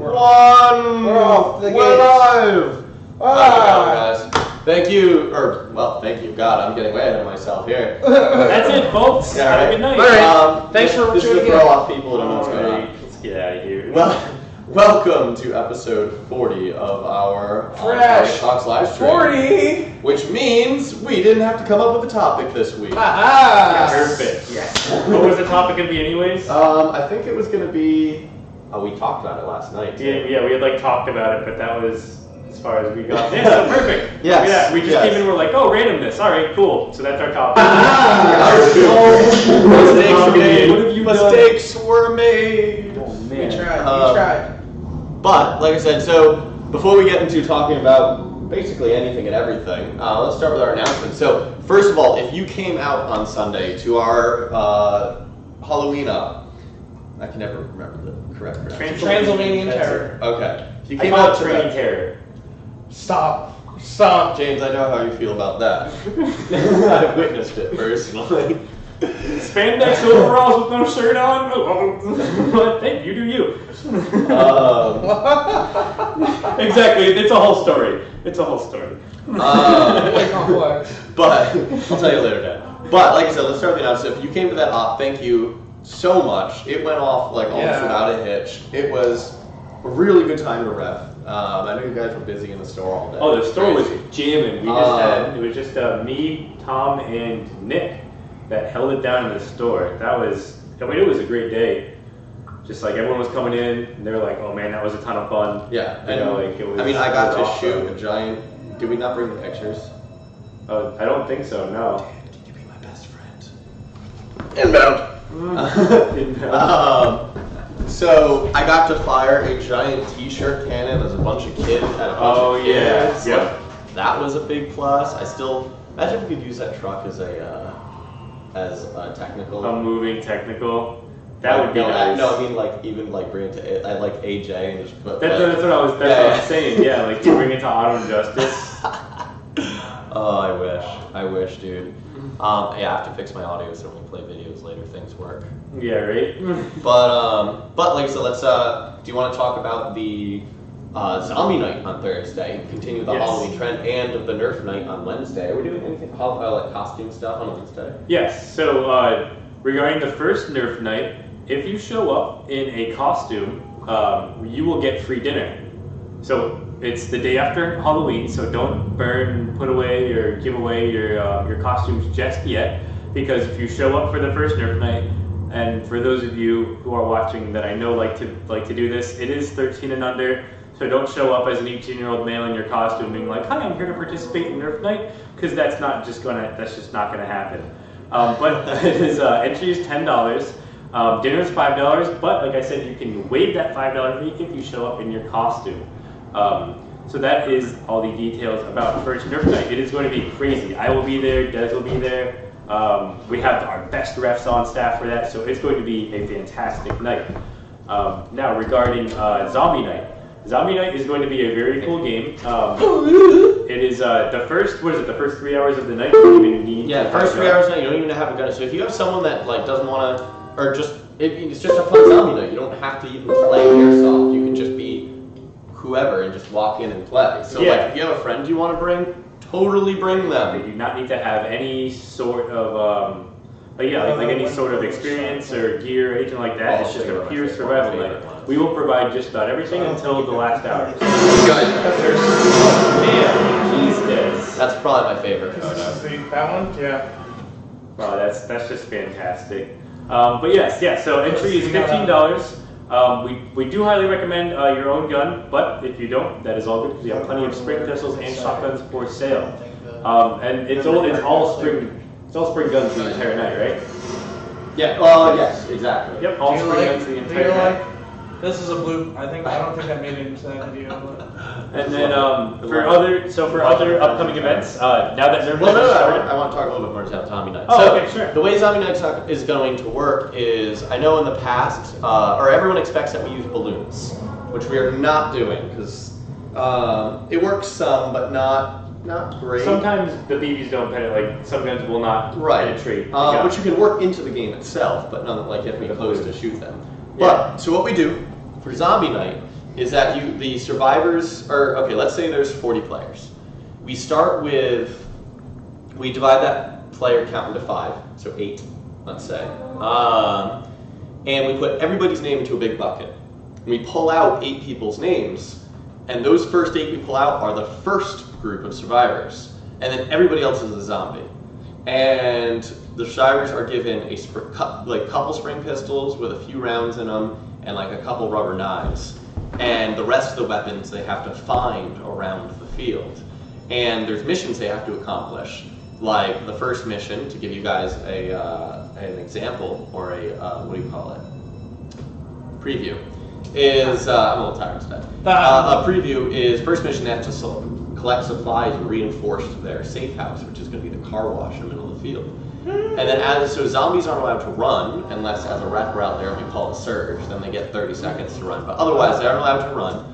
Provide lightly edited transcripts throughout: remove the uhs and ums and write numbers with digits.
We're off the We're live! How's it going, guys? Thank you, thank you. God, I'm getting way ahead of myself here. That's it, folks. Yeah, Have right. a good night. All right. Thanks for This is to tuning throw in. off people who don't know what's going on. Let's get out of here. Well, welcome to episode 40 of our Fresh Talks live stream. 40! Which means we didn't have to come up with a topic this week. Aha! Perfect. Yes. What was the topic going to be anyways? I think it was going to be... Oh, we talked about it last night. Yeah, we had talked about it, but that was as far as we got. Yeah, so perfect. Yes, Yeah, we just yes. came in and we're like, oh, randomness. All right, cool. So that's our topic. Mistakes were made. Oh, We man. tried. But, like I said, so before we get into talking about basically anything and everything, let's start with our announcement. So, first of all, if you came out on Sunday to our Halloween I can never remember the correct pronunciation. Transylvanian Terror. Okay. If you I came call out it to training that, terror. Stop. James, I know how you feel about that. I've witnessed it personally. Spandex overalls with no shirt on? Hey, you do you. Exactly, it's a whole story. It's a whole story. Really complex. But, I'll tell you later, Dad. But, like I said, let's start with the announcement. If you came to that op, thank you so much. It went off almost without a hitch. It was a really good time to ref. I know you guys were busy in the store all day. Oh, the store was jamming. We just Um, it was just me, Tom, and Nick that held it down in the store. It was a great day. Just everyone was coming in, and they were like, "Oh man, that was a ton of fun." Yeah, You know, it was. I mean, I got it to was awesome. shoot a giant. Did we not bring the pictures? I don't think so. No. Did you be my best friend? Inbound. So I got to fire a giant T-shirt cannon as a bunch of kids at a bunch of kids. yeah. Like, that was a big plus. I still imagine if we could use that truck as a technical. A moving technical. That would be nice. No, I mean even bring it to AJ and just put. That's what I was saying. Yeah, you bring it to Auto Justice. Oh, I wish, dude. I have to fix my audio so when we play videos later, things work. Yeah, right. But like I said, let's. Do you want to talk about the zombie night on Thursday? Continue the Yes. Halloween trend and the Nerf night on Wednesday. Are we doing anything like costume stuff on Wednesday? Yes. So regarding the first Nerf night, if you show up in a costume, you will get free dinner. So it's the day after Halloween, so don't put away, or give away your costumes just yet, because if you show up for the first Nerf night, and for those of you who are watching that I know like to do this, it is 13 and under. So don't show up as an 18-year-old male in your costume being like, "Hi, I'm here to participate in Nerf night," because that's just not gonna happen. But it is entry is $10. Dinner is $5, but like I said, you can waive that $5 fee if you show up in your costume. So that is all the details about first Nerf night. It is going to be crazy. I will be there. Des will be there. We have our best refs on staff for that, so it's going to be a fantastic night. Now, regarding Zombie Night. Zombie Night is going to be a very cool game. It is the first 3 hours of the night. You don't even need Yeah, to first have 3 a gun. hours night, you don't even have a gun. So if you have someone that doesn't want to, or it's just a fun zombie night. You don't have to even play Airsoft. You can just be whoever and just walk in and play. So Yeah. if you have a friend you want to bring, totally bring They them. do not need to have any sort of any sort of experience or gear or anything like that. Oh, It's just they're a my pure favorite survival ones. night. We will provide just about everything until the last hour. Man, jeez, this. That's probably my favorite. That one? Yeah. Wow, that's just fantastic. But yes. So entry is $15. We do highly recommend your own gun, but if you don't, that is all good because we have plenty of spring pistols and shotguns for sale. And it's all spring guns the entire night, right? Yeah. Well, yes, exactly. Yep, all spring guns the entire night. This is a blue. I don't think I made it into that video. And then for other upcoming events, now that Nerf Well, Night no, has started. I want to talk a little bit more about Zombie Night. Oh, So, okay, sure. the way Zombie Night is going to work is, I know in the past, or everyone expects that we use balloons, which we are not doing, because it works some, but not great. Sometimes the BBs don't penetrate, some guns will not penetrate. Which you can work into the game itself, but none you have to be close to shoot them. But, so what we do for Zombie Night is that the survivors are, okay, let's say there's 40 players. We divide that player count into 5, so 8, let's say. And we put everybody's name into a big bucket. We pull out 8 people's names, and those first 8 we pull out are the first group of survivors. And then everybody else is a zombie. And the survivors are given a couple spring pistols with a few rounds in them, and like a couple rubber knives. And the rest of the weapons they have to find around the field. And there's missions they have to accomplish. Like the first mission, to give you guys an example, or preview, is, I'm a little tired today. A preview is, first mission they have to collect supplies and reinforce their safe house, which is going to be the car wash in the middle of the field. And then so zombies aren't allowed to run unless as a rep we're out there and we call a surge, then they get 30 seconds to run. But otherwise they aren't allowed to run.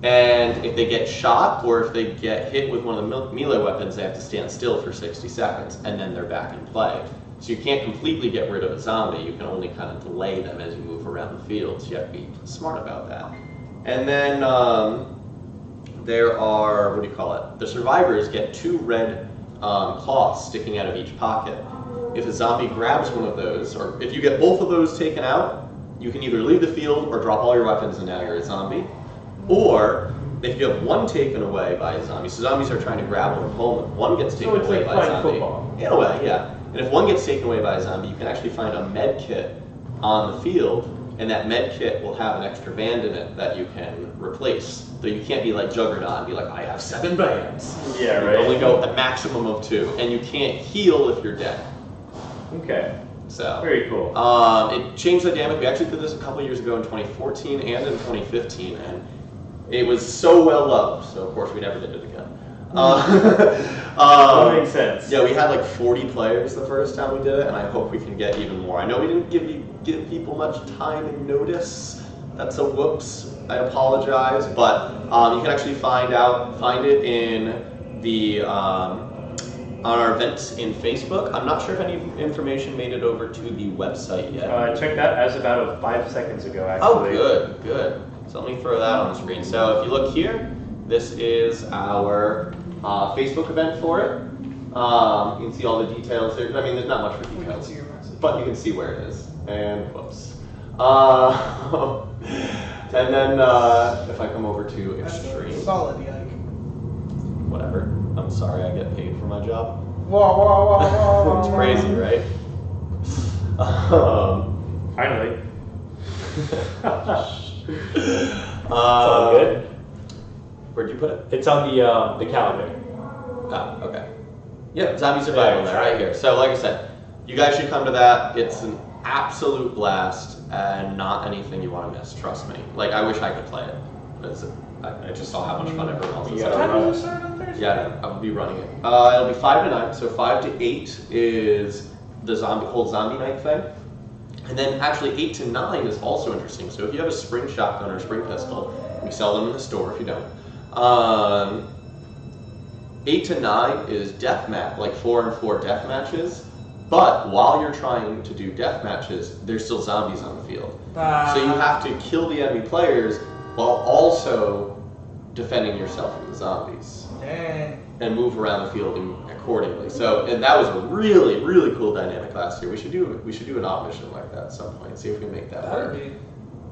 And if they get shot or if they get hit with one of the melee weapons, they have to stand still for 60 seconds and then they're back in play. So you can't completely get rid of a zombie, you can only kind of delay them as you move around the field, so you have to be smart about that. And then there are, the survivors get 2 red claws sticking out of each pocket. If a zombie grabs one of those, or if you get both of those taken out, you can either leave the field or drop all your weapons and now you're a zombie. Or if you have one taken away by a zombie, so zombies are trying to grab one opponent, one gets taken away by a zombie. Football. In a way, yeah. And if one gets taken away by a zombie, you can actually find a med kit on the field, and that med kit will have an extra band in it that you can replace. So you can't be like Juggernaut and be like, I have 7 bands. Yeah, right. You only go a maximum of 2, and you can't heal if you're dead. Okay. So very cool. It changed the dynamic. We actually did this a couple years ago in 2014 and in 2015, and it was so well loved. So of course we never did it again. That makes sense. Yeah, we had like 40 players the first time we did it, and I hope we can get even more. I know we didn't give people much time and notice. That's a whoops. I apologize, but you can actually find it in the on our events in Facebook. I'm not sure if any information made it over to the website yet. I checked that as about 5 seconds ago, actually. Oh, good, good. So let me throw that on the screen. So if you look here, this is our Facebook event for it. You can see all the details there. I mean, there's not much for details, but you can see where it is. And whoops. And then if I come over to Extreme. Solid, yike. Whatever. I'm sorry, I get paid for my job. Whoa. It's crazy, right? Finally. It's all good. Where'd you put it? It's on the calendar. Oh, okay. Yep, Zombie Survival there, right here. So like I said, you guys should come to that. It's an absolute blast and not anything you want to miss, trust me. Like, I wish I could play it. I just saw how much fun everyone else is having. Yeah, I'll be running it. It'll be 5 to 9, so 5 to 8 is the whole zombie night thing. And then actually 8 to 9 is also interesting. So if you have a spring shotgun or a spring pistol, we sell them in the store if you don't. 8 to 9 is deathmatch, like 4 and 4 death matches. But while you're trying to do death matches, there's still zombies on the field. So you have to kill the enemy players while also defending yourself from the zombies. Dang. And move around the field accordingly. So, and that was a really, really cool dynamic last year. We should do an op mission like that at some point. See if we can make that work. That'd be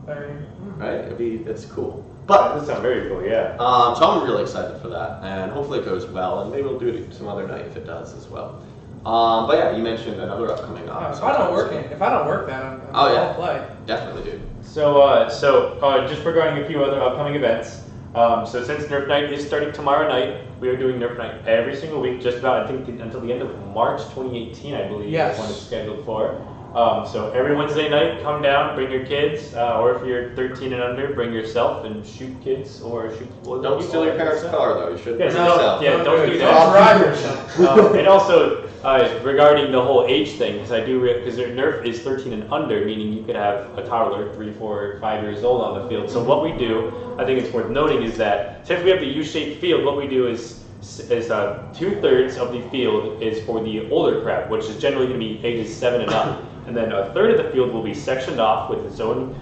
very. Right? It's cool. But that sounds very cool, yeah. So I'm really excited for that, and hopefully it goes well. And maybe we'll do it some other night if it does as well. But yeah, you mentioned another upcoming op. If I don't work that, I'll play. Definitely, dude. So just regarding a few other upcoming events. So since Nerf Night is starting tomorrow night, we are doing Nerf Night every single week, just about, I think, until the end of March 2018, I believe. Yes. Is when it's scheduled for. So every Wednesday night, come down, bring your kids, or if you're 13 and under, bring yourself and shoot kids or shoot people. Don't steal your parents' car, though. You should bring no, yourself. Yeah, don't do that. Don't drive yourself. And also, regarding the whole age thing, because Nerf is 13 and under, meaning you could have a toddler, 3, 4, 5 years old on the field. So what we do, I think it's worth noting, is that since we have the U-shaped field, what we do is 2/3 of the field is for the older crowd, which is generally going to be ages 7 and up. And then 1/3 of the field will be sectioned off with its own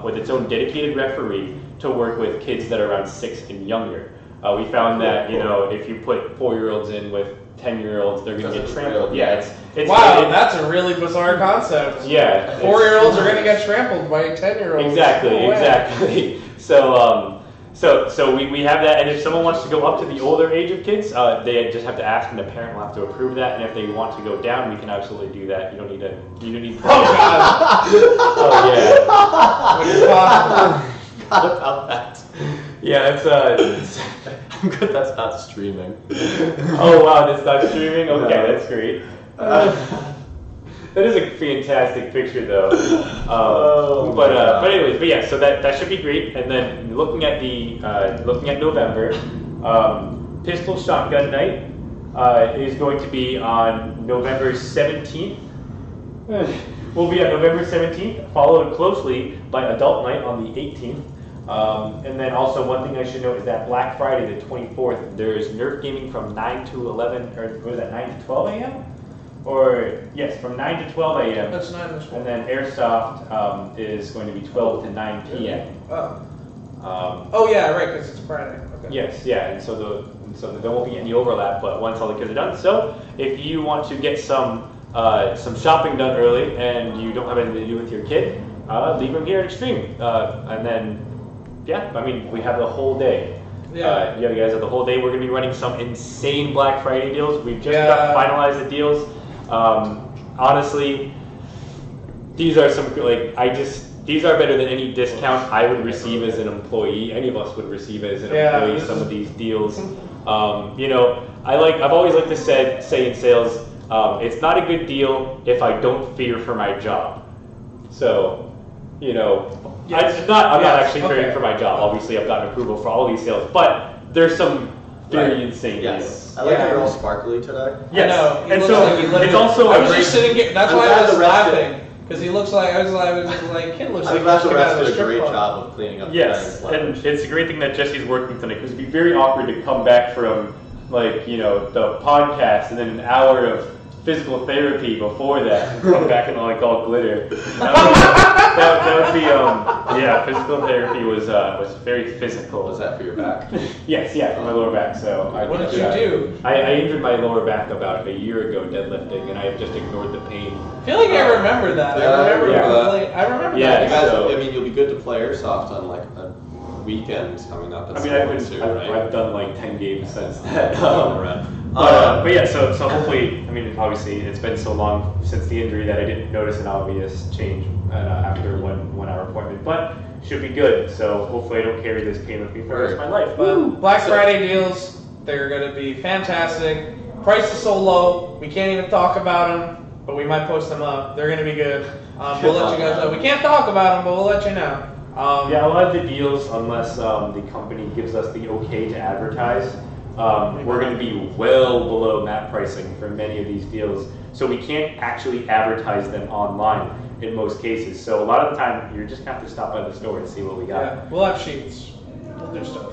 with its own dedicated referee to work with kids that are around 6 and younger. We found that, you know, if you put 4-year-olds in with 10-year-olds, they're going to get trampled. Yeah, it's wow, that's a really bizarre concept. Yeah. 4-year-olds are going to get trampled by 10-year-olds. Exactly, No exactly. So we have that, and if someone wants to go up to the older age of kids, they just have to ask, and the parent will have to approve that. And if they want to go down, we can absolutely do that. You don't need Oh God! Oh yeah. Forgot about that. Yeah, it's I'm good. That's not streaming. Oh wow, that's not streaming. Okay, No. that's great. That is a fantastic picture, though. But yeah. So that should be great. And then looking at November, Pistol Shotgun Night is going to be on November 17th. Will be on November 17th, followed closely by Adult Night on the 18th. And then also one thing I should note is that Black Friday, the 24th, there's Nerf gaming from 9 to 11, or was that 9 to 12 a.m.? Or, yes, from 9 to 12 a.m. That's 9 to 12. And then Airsoft is going to be 12 to 9 p.m. Oh yeah, right, because it's Friday. Okay. Yes, yeah, and so there won't be any overlap, but once all the kids are done. So if you want to get some shopping done early and you don't have anything to do with your kid, leave them here at Extreme. And then, yeah, I mean, we have the whole day. Yeah. You guys have the whole day. We're going to be running some insane Black Friday deals. We've just got finalized the deals. Honestly, these are some, these are better than any discount I would receive as an employee. Any of us would receive as an employee some of these deals. You know, I've always liked to say in sales, it's not a good deal if I don't fear for my job. So, you know, I'm not actually fearing for my job. Obviously, I've gotten approval for all of these sales, but there's some very insane deals. I like how you're all sparkly today. Yes, I know. and so it's also I was just sitting. That's why I was laughing. Because he looks like, kid looks like I'm he's glad the coming out rest of a did a strip great club. job of cleaning up Yes, the and it's a great thing that Jesse's working tonight because it'd be very awkward to come back from, like, you know, the podcast and then an hour of physical therapy before that and come back and all glitter. That would be physical therapy was very physical. Was that for your back? Yes, yeah, for my lower back. So What did you do? I injured my lower back about a year ago deadlifting, and I have just ignored the pain. I feel like I remember that. I remember that. Yeah, You guys, so- I mean, you'll be good to play Airsoft on like a weekend coming up. I mean, I've done like 10 games since that. Right? But yeah, so hopefully, I mean, obviously, it's been so long since the injury that I didn't notice an obvious change after 1 hour appointment, but should be good. So hopefully, I don't carry this pain with me for the rest of my life. But Black Friday deals, they're going to be fantastic. Price is so low, we can't even talk about them, but we might post them up. They're going to be good. We'll let you guys know. We can't talk about them, but we'll let you know. Yeah, a lot of the deals, unless the company gives us the okay to advertise, we're going to be well below map pricing for many of these deals. So we can't actually advertise them online in most cases. So a lot of the time, you're just going to have to stop by the store and see what we got. Yeah, we'll have sheets. We'll do stuff.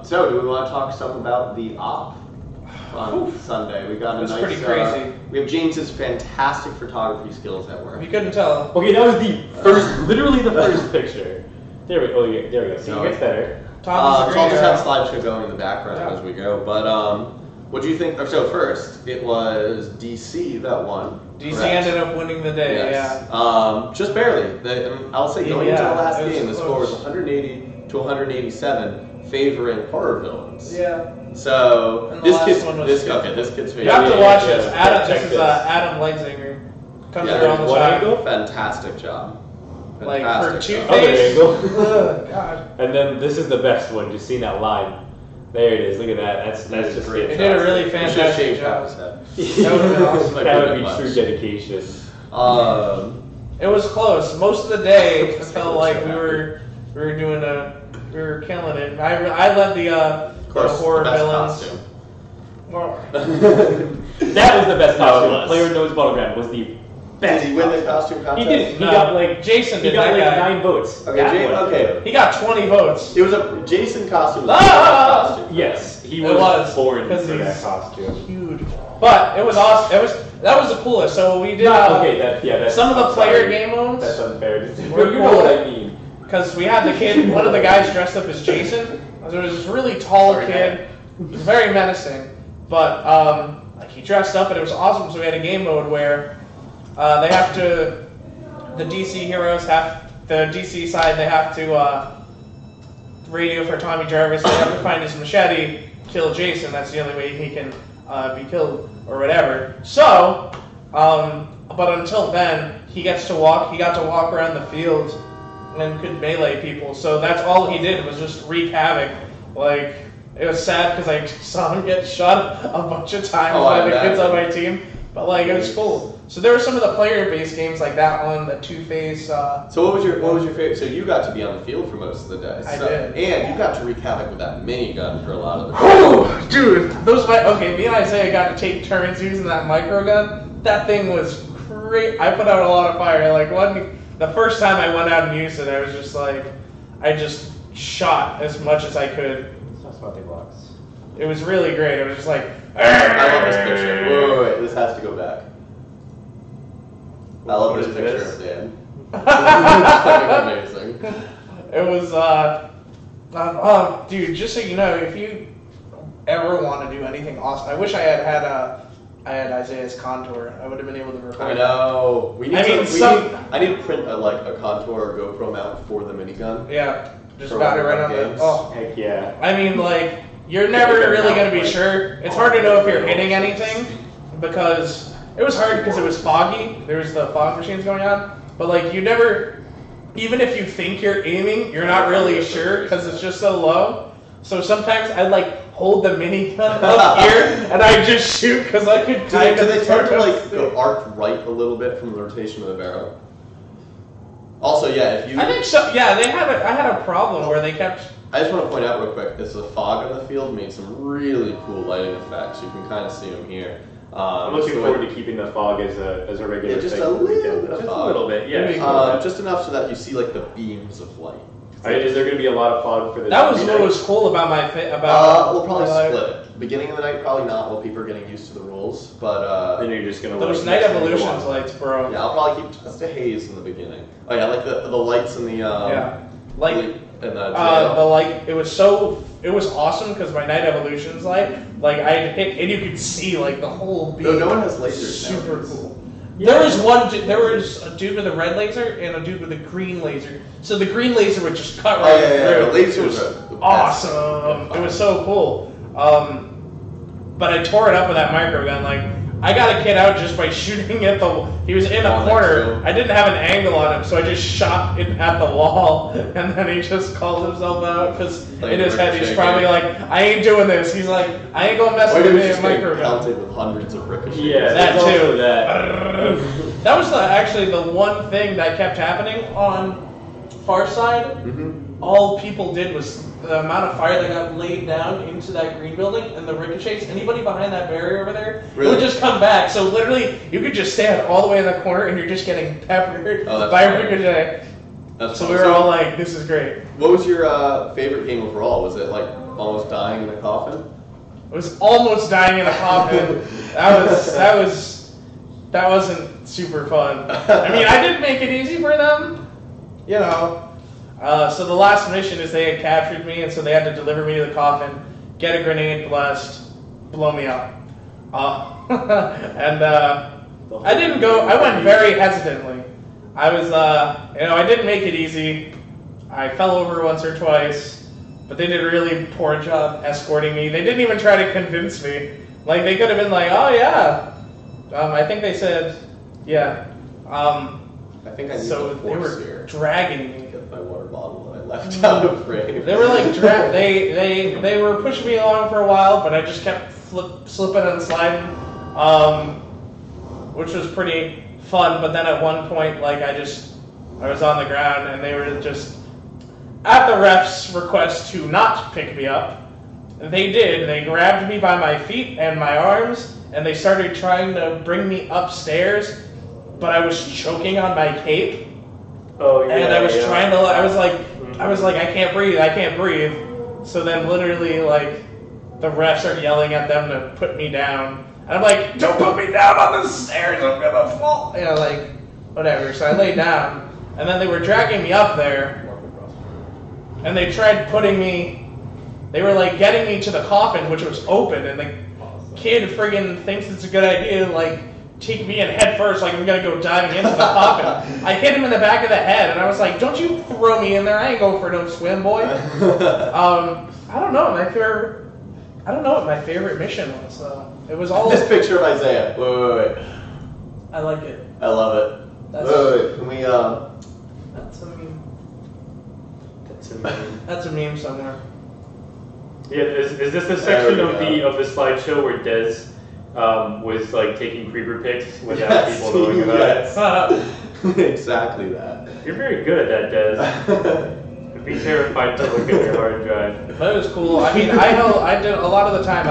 So do we want to talk some about the op on Sunday? We got a nice. Pretty crazy. We have James's fantastic photography skills at work. If you couldn't tell. Okay, that was the first, literally the first picture. There we go. There we go. See, it gets better. So I'll just have slideshow going in the background as we go. But what do you think? So first, it was DC that won. DC ended up winning the day. Yes. Yeah. Just barely. I'll say going into the last game, the close. score was 180 to 187, favoring horror villains. Yeah. So And the this last kid's one was this stupid. kid's favorite. You have to watch this. Yeah, This is Adam Leitzinger. Comes around the one side. angle. Fantastic job. Like for Fantastic job. toothpaste. Other angle. Ugh, God. And then this is the best one. Just seeing that line. There it is. Look at that. That's just great. They did a really You should have fantastic shaved job. half his head. That would have been awesome. That would be true dedication. It was close. Most of the day, I felt like we were killing it. I led the Of course, horror the best villains. costume. Well, That was the best costume. was. Player Knows Battleground was the best. Did he win the costume He contest? did. He No, got like Jason He did. got That like guy. 9 votes. Okay, That one. okay. He got 20 votes. It was a Jason costume. Was Ah! a costume. Yes, he It was, born because for that he's costume. Huge. But it was awesome. That was the coolest. So we did. That's some of the player game modes. That's unfair. Were You know cool. what I mean. Because we had the kid, one of the guys dressed up as Jason. So it was this really tall kid, very menacing. But like he dressed up and it was awesome. So we had a game mode where they have to, the DC heroes have, the DC side, they have to radio for Tommy Jarvis. They have to find his machete, kill Jason. That's the only way he can be killed or whatever. So, but until then, he got to walk around the field and could melee people. So that's all he did was just wreak havoc. Like, it was sad because I saw him get shot a bunch of times by the kids on my team. But like, it was cool. So there were some of the player-based games like that one, the Two-Face. So what was your favorite? So you got to be on the field for most of the day. I did. And you got to wreak havoc with that minigun for a lot of the time. Dude, me and Isaiah got to take turns using that microgun. That thing was great. I put out a lot of fire. Like the first time I went out and used it, I was just like, I just shot as much as I could. That's what they blocks. It was really great. It was just like, I love this picture. Wait, this has to go back. I love this picture of Dan. It's fucking amazing. It was, dude, just so you know, if you ever want to do anything awesome, I wish I had Isaiah's contour. I would have been able to record. I know. I need to print a contour GoPro mount for the minigun. Yeah, just about it right on the. Oh, heck yeah. I mean, like, you're never really going to be sure. It's hard to know if you're hitting anything because it was hard because it was foggy. There was the fog machines going on. But, like, you never, even if you think you're aiming, you're not really sure because it's just so low. So sometimes I'd, like, hold the minigun up here and I'd just shoot because I could do they tend to, like, go arc right a little bit from the rotation of the barrel? Also, yeah, if you... I think so. Yeah, I had a problem where they kept... I just want to point out real quick, the fog on the field made some really cool lighting effects. You can kind of see them here. I'm looking forward to keeping the fog as a regular thing. Just a little bit of just fog. A little bit, yeah. Just enough so that you see like the beams of light. Is there going to be a lot of fog for this? That was what was cool about we'll probably split it. Beginning of the night, probably not, while people are getting used to the rules. But then you're just going to those night evolutions lights, bro. Yeah, I'll probably keep just a haze in the beginning. Oh yeah, like the lights in the the light. It was awesome because my night evolutions light, like I hit and you could see like the whole beam. No one has lasers. Super cool. Yeah. There was a dude with a red laser and a dude with a green laser. So the green laser would just cut right through. The laser was awesome. It was so cool. But I tore it up with that microgun. Like I got a kid out just by shooting at he was in a corner. I didn't have an angle on him, so I just shot it at the wall, and then he just called himself out because in his head he's probably like, I ain't doing this. He's like, I ain't gonna mess with me in microgun. Pelted with hundreds of ricochets. Yeah, that too. That was actually the one thing that kept happening on Far Side. Mm-hmm. All people did was the amount of fire that got laid down into that green building and the ricochets. Anybody behind that barrier over there would just come back. So literally, you could just stand all the way in the corner and you're just getting peppered by ricochet. So we were all like, "This is great." What was your favorite game overall? Was it like almost dying in a coffin? It was almost dying in a coffin. That wasn't super fun. I mean, I didn't make it easy for them, you know. So the last mission is they had captured me, and so they had to deliver me to the coffin, get a grenade blast, blow me up. And I didn't go. I went very hesitantly. I was, I didn't make it easy. I fell over once or twice, but they did a really poor job escorting me. They didn't even try to convince me. Like they could have been like, "Oh yeah." I think they said, "Yeah." I think I need so they were dragging me. My water bottle that I left out of frame. They were like they were pushing me along for a while, but I just kept slipping and sliding, which was pretty fun. But then at one point, like I was on the ground and they were just at the ref's request to not pick me up. They did. They grabbed me by my feet and my arms, and they started trying to bring me upstairs, but I was choking on my cape. Oh, yeah, and I was trying to. I was like, I can't breathe. So then, literally, like, the refs are yelling at them to put me down, And I'm like, don't put me down on the stairs, I'm gonna fall. You know, like, whatever. So I laid down, and then they were dragging me up there, and they tried putting me, they were like getting me to the coffin, which was open, and the kid friggin' thinks it's a good idea to like take me in head first, like I'm gonna go diving into the coffin. I hit him in the back of the head, and I was like, don't you throw me in there, I ain't going for no swim, boy. I don't know, I don't know what my favorite mission was, though. It was all... This picture of Isaiah. Wait. I like it. I love it. Wait. Can we, That's a meme. That's a meme. That's a meme somewhere. Yeah, is this the section of the slideshow where Des was like taking creeper pics without people knowing about it? Exactly that. You're very good at that, Des. I'd be terrified to look at your hard drive. But it was cool. I mean, I did a lot of the time.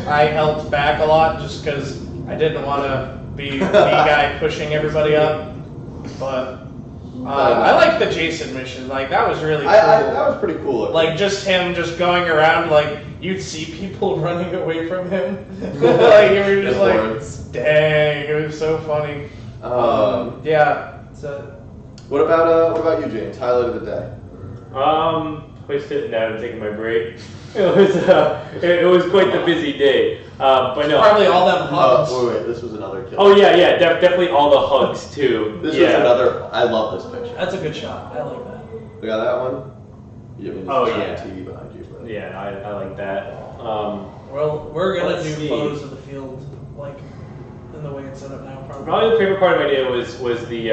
I held back a lot just because I didn't want to be the guy pushing everybody up. But I like the Jason mission. Like that was really cool. That was pretty cool. Like just him just going around. Like you'd see people running away from him. Like you were just like, dang, it was so funny. Yeah. So. What about you, James? Highlight of the day. Was sitting down and taking my break. It was quite the busy day. But no. Probably all them hugs. Wait, this was another kill. Oh yeah, definitely all the hugs too. This was another. I love this picture. That's a good shot. I like that. We got that one. You have TV behind you. But. Yeah, I like that. Well, we're gonna do see. photos of the field, like in the way it's set up now. Probably the favorite part of my day was the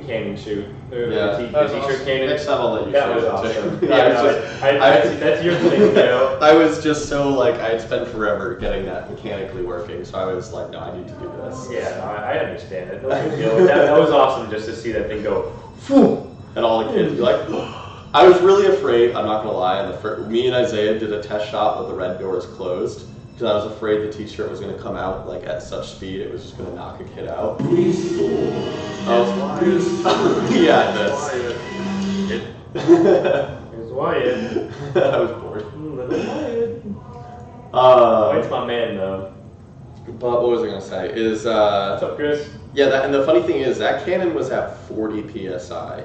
cannon shoot. The t-shirt cannon. Next time I'll let you. That was awesome. That's your thing, you know. I was just so like I had spent forever getting that mechanically working, so I was like, no, I need to do this. Yeah, no, I understand it. That was awesome just to see that thing go, phew, and all the kids be like. I was really afraid. I'm not gonna lie. Me and Isaiah did a test shot with the red doors closed. Because I was afraid the t-shirt was going to come out like at such speed it was just going to knock a kid out. Yeah, that's it. Here's Wyatt. I was bored. Wyatt's my man though. But what was I going to say? What's up, Chris? Yeah, and the funny thing is that cannon was at 40 psi.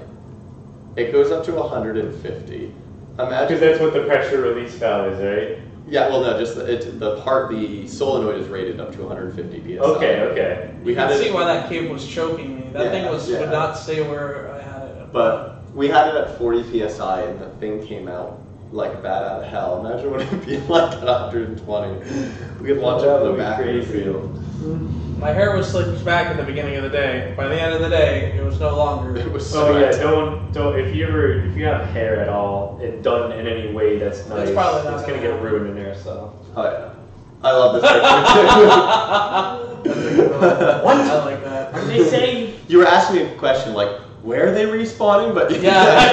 It goes up to 150. Imagine. Because that's what the pressure release valve is, right? Yeah, well, no, just the solenoid is rated up to 150 psi. Okay. You can see why that cable was choking me. That thing would not stay where I had it. But we had it at 40 psi, and the thing came out like a bat out of hell. Imagine what it'd be like at 120. We could launch out of the back of the field. My hair was slicked back at the beginning of the day. By the end of the day, it was no longer. It was so don't if you have hair at all, it done in any way that's nice, it's gonna get ruined in there. So. Oh yeah, I love this picture too. What? I like that. What did they say? You were asking me a question like, where are they respawning? But yeah.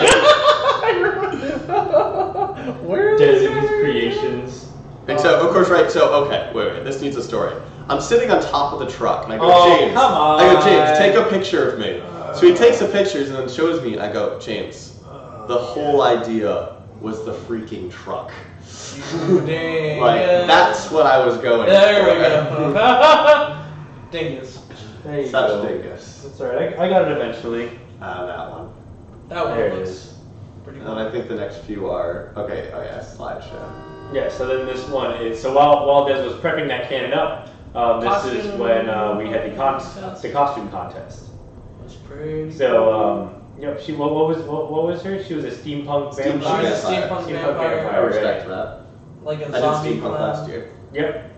Where are they? Creations. And so, of course, right. So, okay, wait. This needs a story. I'm sitting on top of the truck, and I go, James. Come on. I go, James, take a picture of me. So he takes the pictures and then shows me, and I go, James, the whole idea was the freaking truck. That's what I was going for. There we go. Dingus. There you Such go. dingus. That's alright. I got it eventually. That one. That one there it looks is. pretty And cool. then I think the next few are slideshow. Yeah, so then this one is, so while Des was prepping that cannon up, this is when we had the costume contest. That's pretty. So, she what was her? She was a steampunk vampire. She was a steampunk vampire. I respect that. Like a I did zombie steampunk last year. Yep.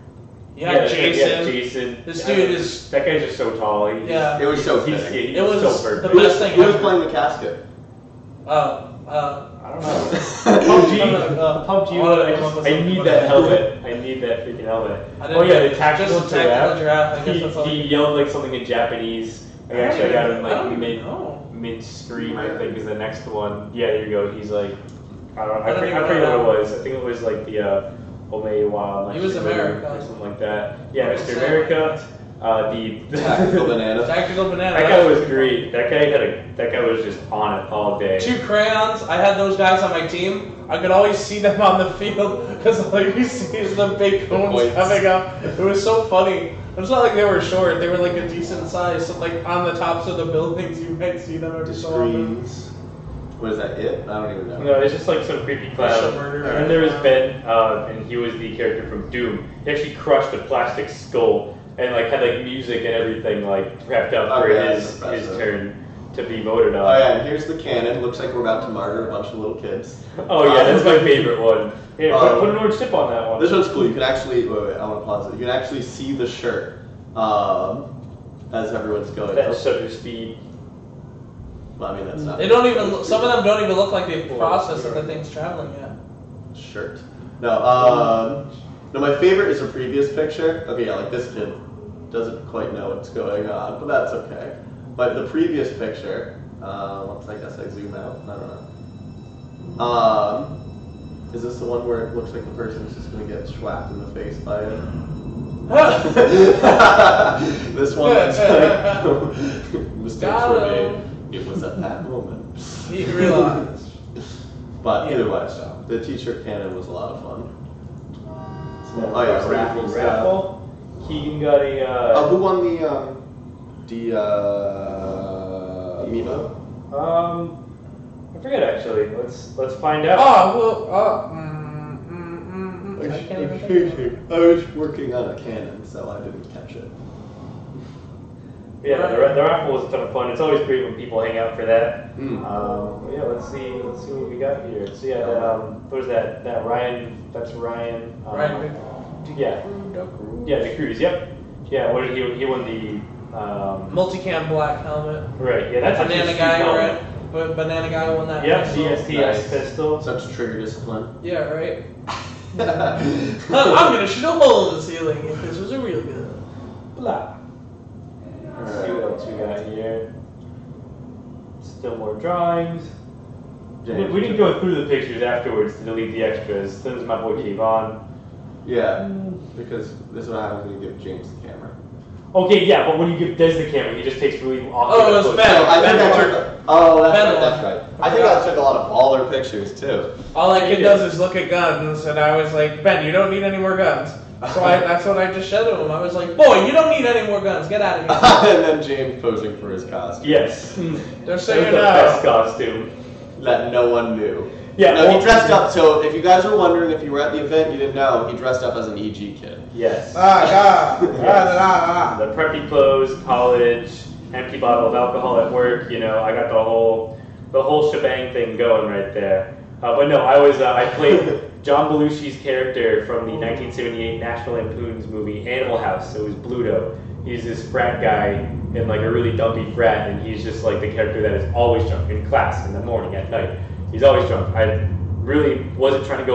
Yeah, Jason. Jason. This dude is. That guy's just so tall. It was so he's fitting. It was so perfect. the best thing. Who was playing the casket? I don't know. PUBG. I need that helmet. I need that freaking helmet. Oh yeah, the tactical giraffe. He yelled like something in Japanese. I actually got him like mid scream. I think is the next one. Yeah, there you go. He's like, I forget what it was. I think it was like the Omewa. He was America or something like that. Yeah, Mr. America. Tactical banana. Tactical banana. That guy was great. That guy was just on it all day. 2 crayons. I had those guys on my team. I could always see them on the field because all you see is the big cones coming up. It was so funny. It's not like they were short. They were like a decent size. So like on the tops of the buildings, you might see them every so often. What is that? It? I don't even know. No, it's just like some creepy clown. And then there was Ben, and he was the character from Doom. He actually crushed a plastic skull and like had like music and everything like wrapped up for his turn to be voted on. Oh yeah, and here's the cannon. Looks like we're about to murder a bunch of little kids. Oh yeah, that's my favorite one. Yeah, put an orange tip on that one. This one's cool. You can actually wait. I want to pause it. You can actually see the shirt as everyone's going. That's shutter speed. Well, I mean that's not. They don't even. Some of them don't even look like they've processed that the thing's traveling yet. Shirt. No. No. My favorite is a previous picture. Okay, yeah, like this kid doesn't quite know what's going on, but that's okay. But the previous picture, once I guess I zoom out, I don't know. Is this the one where it looks like the person's just going to get schwapped in the face by it? This one is like, mistakes were made. It was at that moment. He realized. But either way, the t-shirt cannon was a lot of fun. Oh yeah, raffle. Keegan got a. Who won the amiibo? I forget actually. Let's find out. Oh well. I can't even think. I was working on a cannon, so I didn't catch it. Yeah, the raffle was a ton of fun. It's always great when people hang out for that. Yeah, let's see what we got here. So yeah, what was that? That Ryan. That's Ryan. Ryan. Yeah. Yeah, the cruise. Yep. Yeah. What did he won the multicam black helmet. Right. Yeah, that's banana guy. Right. But banana guy won that. Yep. CSTS pistol. Such trigger discipline. Yeah. Right. I'm gonna shoot a hole in the ceiling if this was a real gun. Blah. Let's see what else we got here. Still more drawings. We didn't go through the pictures afterwards to delete the extras. This is my boy Kayvon. Yeah, because this is what happens when you give James the camera. Okay, yeah, but when you give Des the camera, he just takes really awkward. Oh, it was bad. That's right. I think I took a lot of baller pictures too. All that kid does is look at guns, and I was like, Ben, you don't need any more guns. So that's what I just said to him. I was like, boy, you don't need any more guns. Get out of here. And then James posing for his costume. Yes. Just so you the know. best costume. That no one knew. Yeah. No, he dressed up. So if you guys were wondering if you were at the event, you didn't know, he dressed up as an EG kid. Yes. The The preppy clothes, college, empty bottle of alcohol at work. You know, I got the whole shebang thing going right there. But no, I played John Belushi's character from the 1978 National Lampoon's movie Animal House. It was Bluto. He's this frat guy in like a really dumpy frat, and he's just like the character that is always drunk in class, in the morning, at night. He's always drunk. I really wasn't trying to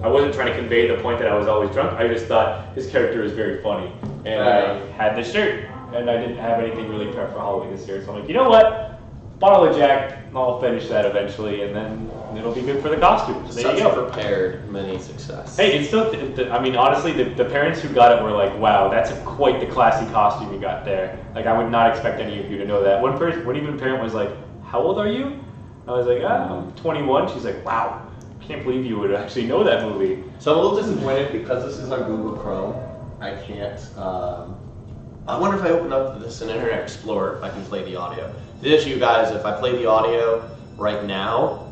I wasn't trying to convey the point that I was always drunk. I just thought his character was very funny. And I had this shirt, and I didn't have anything really prepped for Halloween this year. So I'm like, you know what? Bottle of Jack, I'll finish that eventually, and then it'll be good for the costumes. There you go. Prepared, many success. Hey, it's still, I mean, honestly, the parents who got it were like, wow, that's quite the classy costume you got there. Like, I would not expect any of you to know that. One even parent was like, how old are you? I was like, I'm 21. She's like, wow, I can't believe you would actually know that movie. So I'm a little disappointed because this is on Google Chrome. I can't, I wonder if I open up this in Internet Explorer, if I can play the audio. The issue, guys, if I play the audio right now,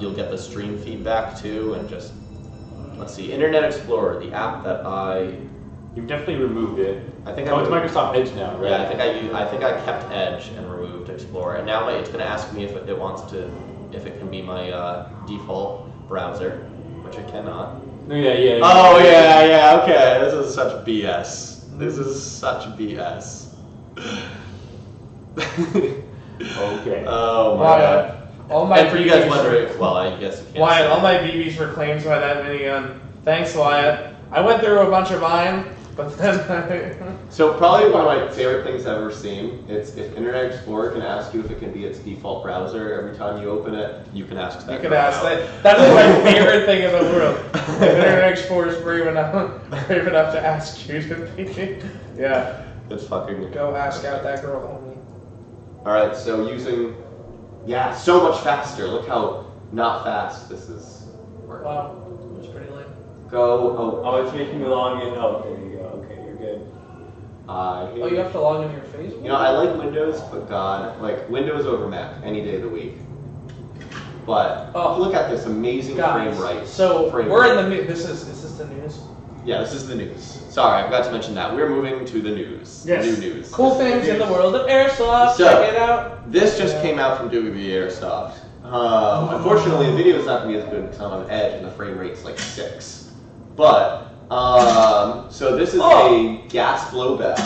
you'll get the stream feedback too, and just, let's see, Internet Explorer, the app that You've definitely removed it. I think it's Microsoft Edge now, right? Yeah, I think I kept Edge and removed Explorer, and now it's going to ask me if it can be my default browser, which it cannot. Yeah. Oh yeah. Okay, this is such BS. This is such BS. Okay. Oh my god. All my and for you guys wondering, well, I guess you can't. Wyatt, all my BBs were claimed by that minigun. Thanks, Wyatt. I went through a bunch of mine, but then So probably one of my favorite things I've ever seen. It's if Internet Explorer can ask you if it can be its default browser every time you open it, you can ask that. You can ask that. That is my favorite thing in the world. Internet Explorer is brave enough to ask you to be. Yeah. It's fucking... Go ask out that girl, homie. Alright, so using... Yeah, so much faster. Look how not fast this is working. Wow, it was pretty late. Go... Oh, it's making me log in. Oh, there you go. Okay, you're good. Oh, you have to log into your Facebook? You know, I like Windows, but God, like, Windows over Mac any day of the week. But look at this amazing frame rate. So we're in the news. Is this the news? Yeah, this is the news. Sorry, I forgot to mention that. We're moving to the news. Yes. New news. Cool things in the world of Airsoft. So, check it out. This just came out from WB Airsoft. Unfortunately, the video is not going to be as good because I'm on Edge and the frame rate's like 6. But, so this is a gas blowback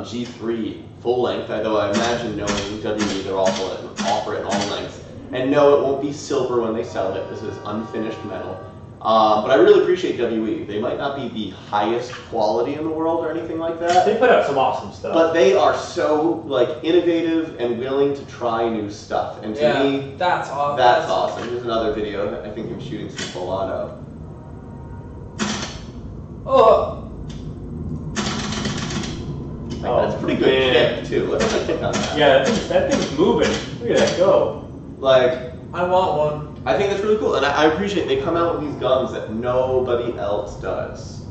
G3 full length, although I imagine knowing WB, they'll offer it in all lengths. And no, it won't be silver when they sell it. This is unfinished metal. But I really appreciate WE. They might not be the highest quality in the world or anything like that. They put out some awesome stuff. But they are so like innovative and willing to try new stuff. And to me, that's awesome. That's awesome. Here's another video. I think him shooting some Volato. That's a pretty good kick too. Look at the kick on that. Yeah, that thing's moving. Look at that go. Like, I want one. I think that's really cool, and I appreciate they come out with these guns that nobody else does.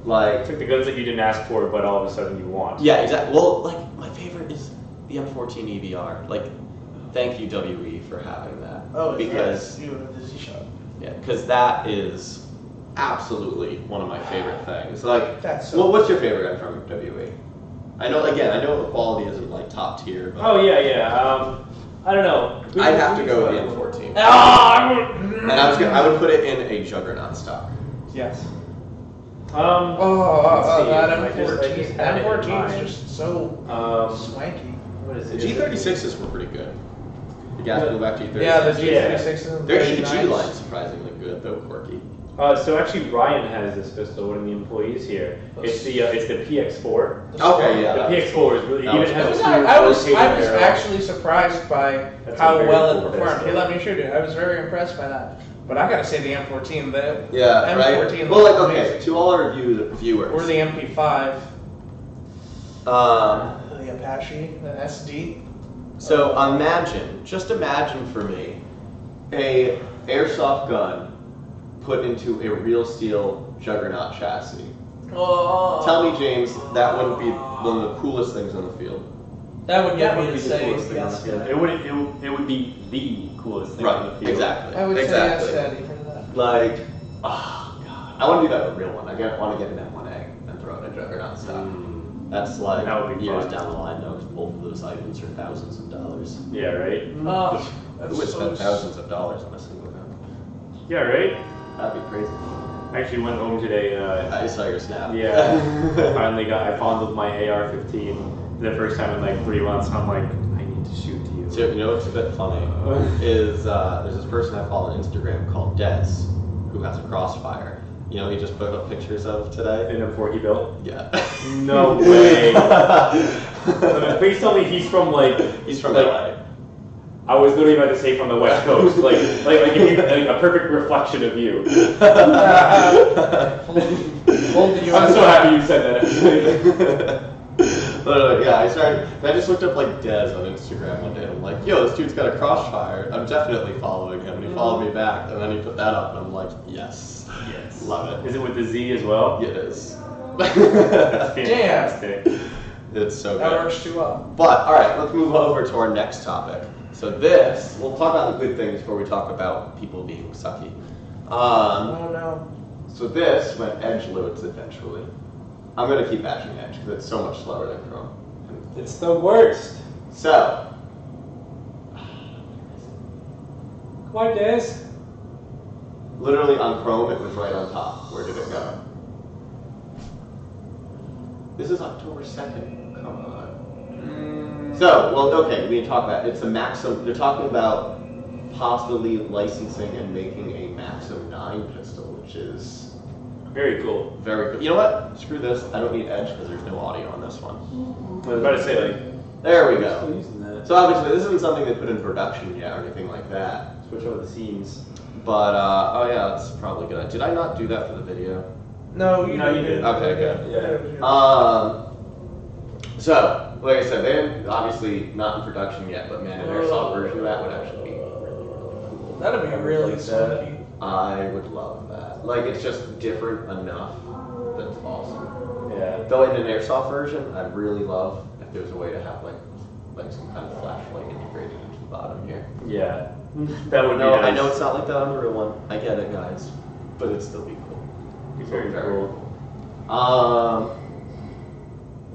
Like, It's like the guns that you didn't ask for, but all of a sudden you want. yeah, exactly. Well, like my favorite is the M14 EBR. Like, thank you WE for having that. Because you in a dizzy shot. yeah, because that is absolutely one of my favorite things. Like, That's so well, what's your favorite gun from WE? I know the quality isn't like top tier. But Oh yeah. I don't know. I'd have to go with the M14. And I would put it in a Juggernaut stock. Yes. Let's see. That I just had it in M14 mind. is just so swanky. What is The it? G36s were pretty good. The gas blowback G36s. Yeah, the G36. Their very EG nice. line's surprisingly good, though quirky. So actually, Ryan has this pistol. One of the employees here. It's the PX4. Okay, yeah. The PX4 is really That was even has a I was rotating barrel. actually surprised by That's a how very well cool it performed. pistol. He let me shoot it. I was very impressed by that. But I gotta say the M14, the Yeah, M14 right? Well, like, looks okay, amazing. to all our viewers. Or the MP5, Um, the Apache, the SD. so just imagine for me, a airsoft gun put into a real steel Juggernaut chassis. Oh, Tell me, James, that wouldn't be one of the coolest things on the field. that would get That me would to be the say coolest thing on the yes. field. It would be the coolest thing on the Right, field. exactly. I would exactly. say yes, Daddy, for that. Like, oh god, I want to do that with a real one. I want to get an M1A and throw it in a Juggernaut stock. That's like That would be years fun. down the line, though, because both of those items are thousands of dollars. Yeah, right. Oh, Who would spend thousands of dollars on a single gun? Yeah, right. That'd be crazy. I actually went home today. I saw your snap. Yeah, I fondled my AR-15 the first time in like 3 months, and I'm like, I need to shoot you. So, you know what's a bit funny is there's this person I follow on Instagram called Des, who has a Crossfire. You know, he just put up pictures of today. In a 4 he built? Yeah. No way. Please tell me he's from like. He's from like, LA. I was literally about to say from the West Coast, like a perfect reflection of you. I'm so happy you said that. Literally, yeah, I just looked up like Des on Instagram one day and I'm like, yo, this dude's got a Crossfire. I'm definitely following him. And he followed me back and then he put that up and I'm like, yes. Yes. Love it. Is it with the Z as well? It is. That's fantastic. It's so that good. works too well. But, alright, let's move over to our next topic. So we'll talk about the good things before we talk about people being sucky. Oh no. So when Edge loads eventually, I'm going to keep patching Edge because it's so much slower than Chrome. It's the worst. So, Come on, Des. literally on Chrome, it was right on top. Where did it go? This is October 2nd. Come on. So, well, okay, we can talk about it. It's a Maxim. They're talking about possibly licensing and making a Maxim 9 pistol, which is Very cool. very cool. You know what? Screw this. I don't need Edge because there's no audio on this one. I was about to say, like, There we still go. using that. So obviously, this isn't something they put in production yet or anything like that. Switch over the scenes. But, oh yeah, that's probably good. Did I not do that for the video? No, you No, you did. did. Okay, good. Yeah. So, like I said, they're obviously not in production yet, but man, an airsoft version of that would actually be really cool. That'd be really sweet. I would love that. Like, it's just different enough that's awesome. Yeah. Though in an airsoft version, I'd really love if there's a way to have like some kind of flashlight integrated into the bottom here. Yeah. That would be No, nice. I know it's not like that on the real one. I get it, guys, but it'd still be cool. Be very cool.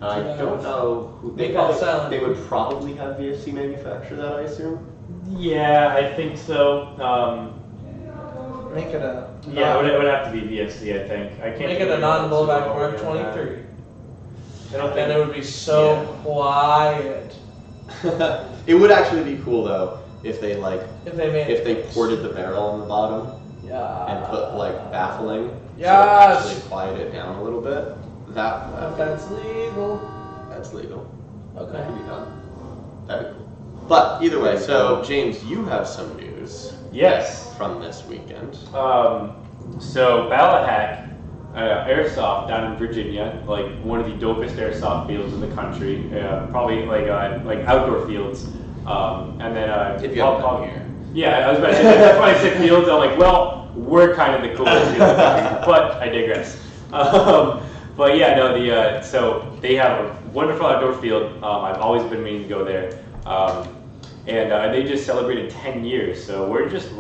I don't know who they would probably have VFC manufacture that, I assume. Yeah, I think so. Make it a It would have to be VFC, I think. I can't make it a non-blowback Mark 23. And it would be so quiet. It would actually be cool though if they if they ported the barrel on the bottom yeah and put like baffling to yes actually quiet it down a little bit. That's legal. That's legal. Okay. That could be done. That'd be cool. But either way, so James, you have some news. Yes. From this weekend. So Ballahack Airsoft down in Virginia, like one of the dopest airsoft fields in the country, probably like outdoor fields. And then if you haven't been here. Yeah, I was about to say that's why I said fields. I'm like, well, we're kind of the coolest field in the country, but I digress. But yeah, no, so they have a wonderful outdoor field. I've always been meaning to go there. And they just celebrated 10 years, so we're just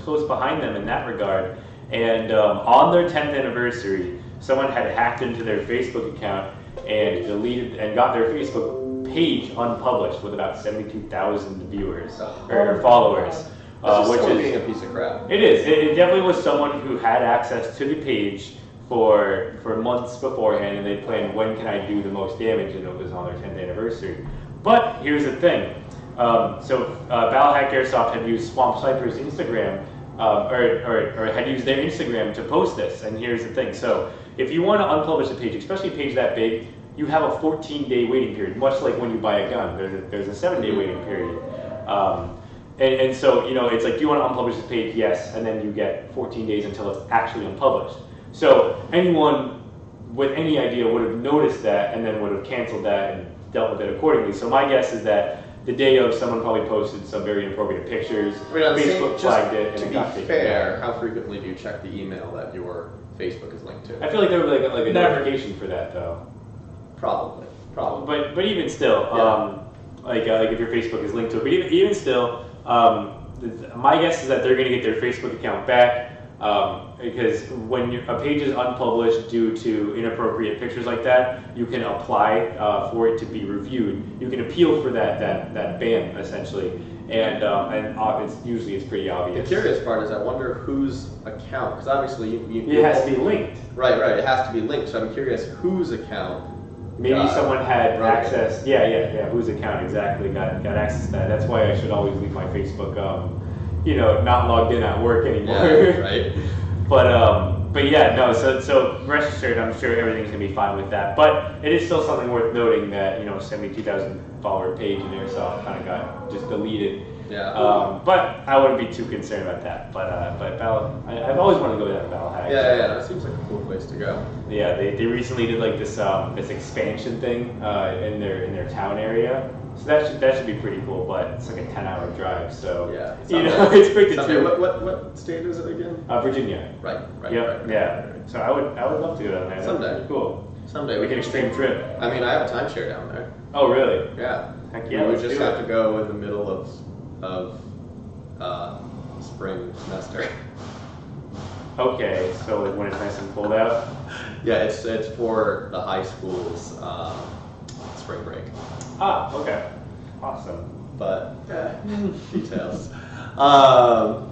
close behind them in that regard. And on their 10th anniversary, someone had hacked into their Facebook account and deleted and got their Facebook page unpublished with about 72,000 viewers or followers, which is being a piece of crap. It is. It definitely was someone who had access to the page for months beforehand, and they planned when can I do the most damage, and it was on their 10th anniversary. But here's the thing. Ballahack Airsoft had used Swamp Sniper's Instagram, or had used their Instagram to post this. And here's the thing. So if you want to unpublish a page, especially a page that big, you have a 14-day waiting period, much like when you buy a gun. There's a 7-day waiting period. And so, it's like, do you want to unpublish this page? Yes. And then you get 14 days until it's actually unpublished. So anyone with any idea would have noticed that and then would have canceled that and dealt with it accordingly. So my guess is that the day of, someone probably posted some very inappropriate pictures. Facebook flagged it, and it got taken down. To be fair, how frequently do you check the email that your Facebook is linked to? I feel like there would be like a notification for that, though. Probably. But even still, like if your Facebook is linked to it, but even still, my guess is that they're going to get their Facebook account back. Because when a page is unpublished due to inappropriate pictures like that, you can apply for it to be reviewed. You can appeal for that ban essentially, and it's pretty obvious. The curious part is I wonder whose account, because obviously it has to be linked. Right. It has to be linked. So I'm curious whose account. Maybe someone had access. Yeah. Whose account exactly got access to that? That's why I should always leave my Facebook. Not logged in at work anymore. Yeah, right. But yeah, no. So rest assured, I'm sure everything's gonna be fine with that. But it is still something worth noting that 72,000 follower page in Airsoft kind of got just deleted. Yeah. But I wouldn't be too concerned about that. But I've always wanted to go down to Ballahack. Yeah. That seems like a cool place to go. Yeah, they recently did like this expansion thing in their town area. So that should be pretty cool, but it's like a 10-hour drive. So yeah, it's quick to do. What state is it again? Virginia. Right. Yeah. So I would love to go down there. Someday. That'd be cool. Someday. Like an extreme trip. I mean, I have a timeshare down there. Oh really? Yeah. Heck yeah. We would just have to go in the middle of spring semester. Okay, so like when it's nice and cold out. Yeah, it's for the high school's spring break. Ah, okay, awesome. But details. But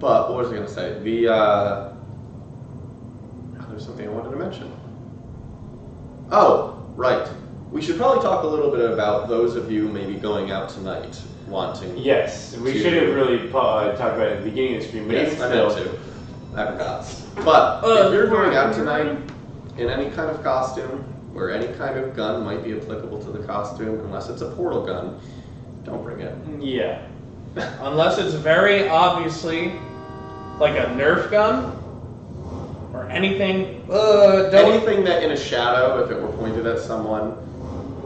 what was I going to say? There's something I wanted to mention. Oh, right. We should probably talk a little bit about those of you maybe going out tonight wanting. Yes, we should have really talked about it at the beginning of the stream, but yes, even I meant to. I forgot. But if you're going out tonight in any kind of costume, where any kind of gun might be applicable to the costume, unless it's a portal gun, don't bring it. Yeah. Unless it's very obviously like a Nerf gun or anything. Anything that in a shadow, if it were pointed at someone,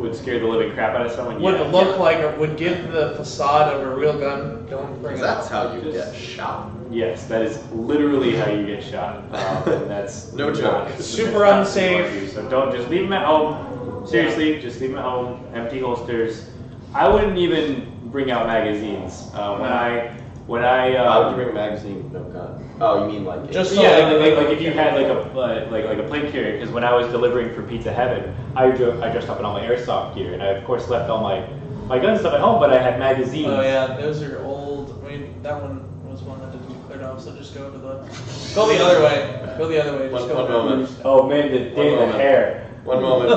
would scare the living crap out of someone. Would Yeah. look like or would give the facade of a real gun. Don't bring it That's up. how you get shot. Yes, that is literally how you get shot. And that's No joke. not- Super that's not unsafe. what you do. So don't just leave them at home. Seriously, just leave them at home. Empty holsters. I wouldn't even bring out magazines. When I Why would you bring a magazine? No gun. Oh, you mean like Just yeah, like if you had like a plane carrier, because when I was delivering for Pizza Heaven, I dressed up in all my Airsoft gear, and I of course left all my gun stuff at home, but I had magazines. Oh yeah, those are old. I mean, that one was one that didn't get cleared off. So just go the other way. Go the other way. Just One moment. Oh man, the hair. One moment.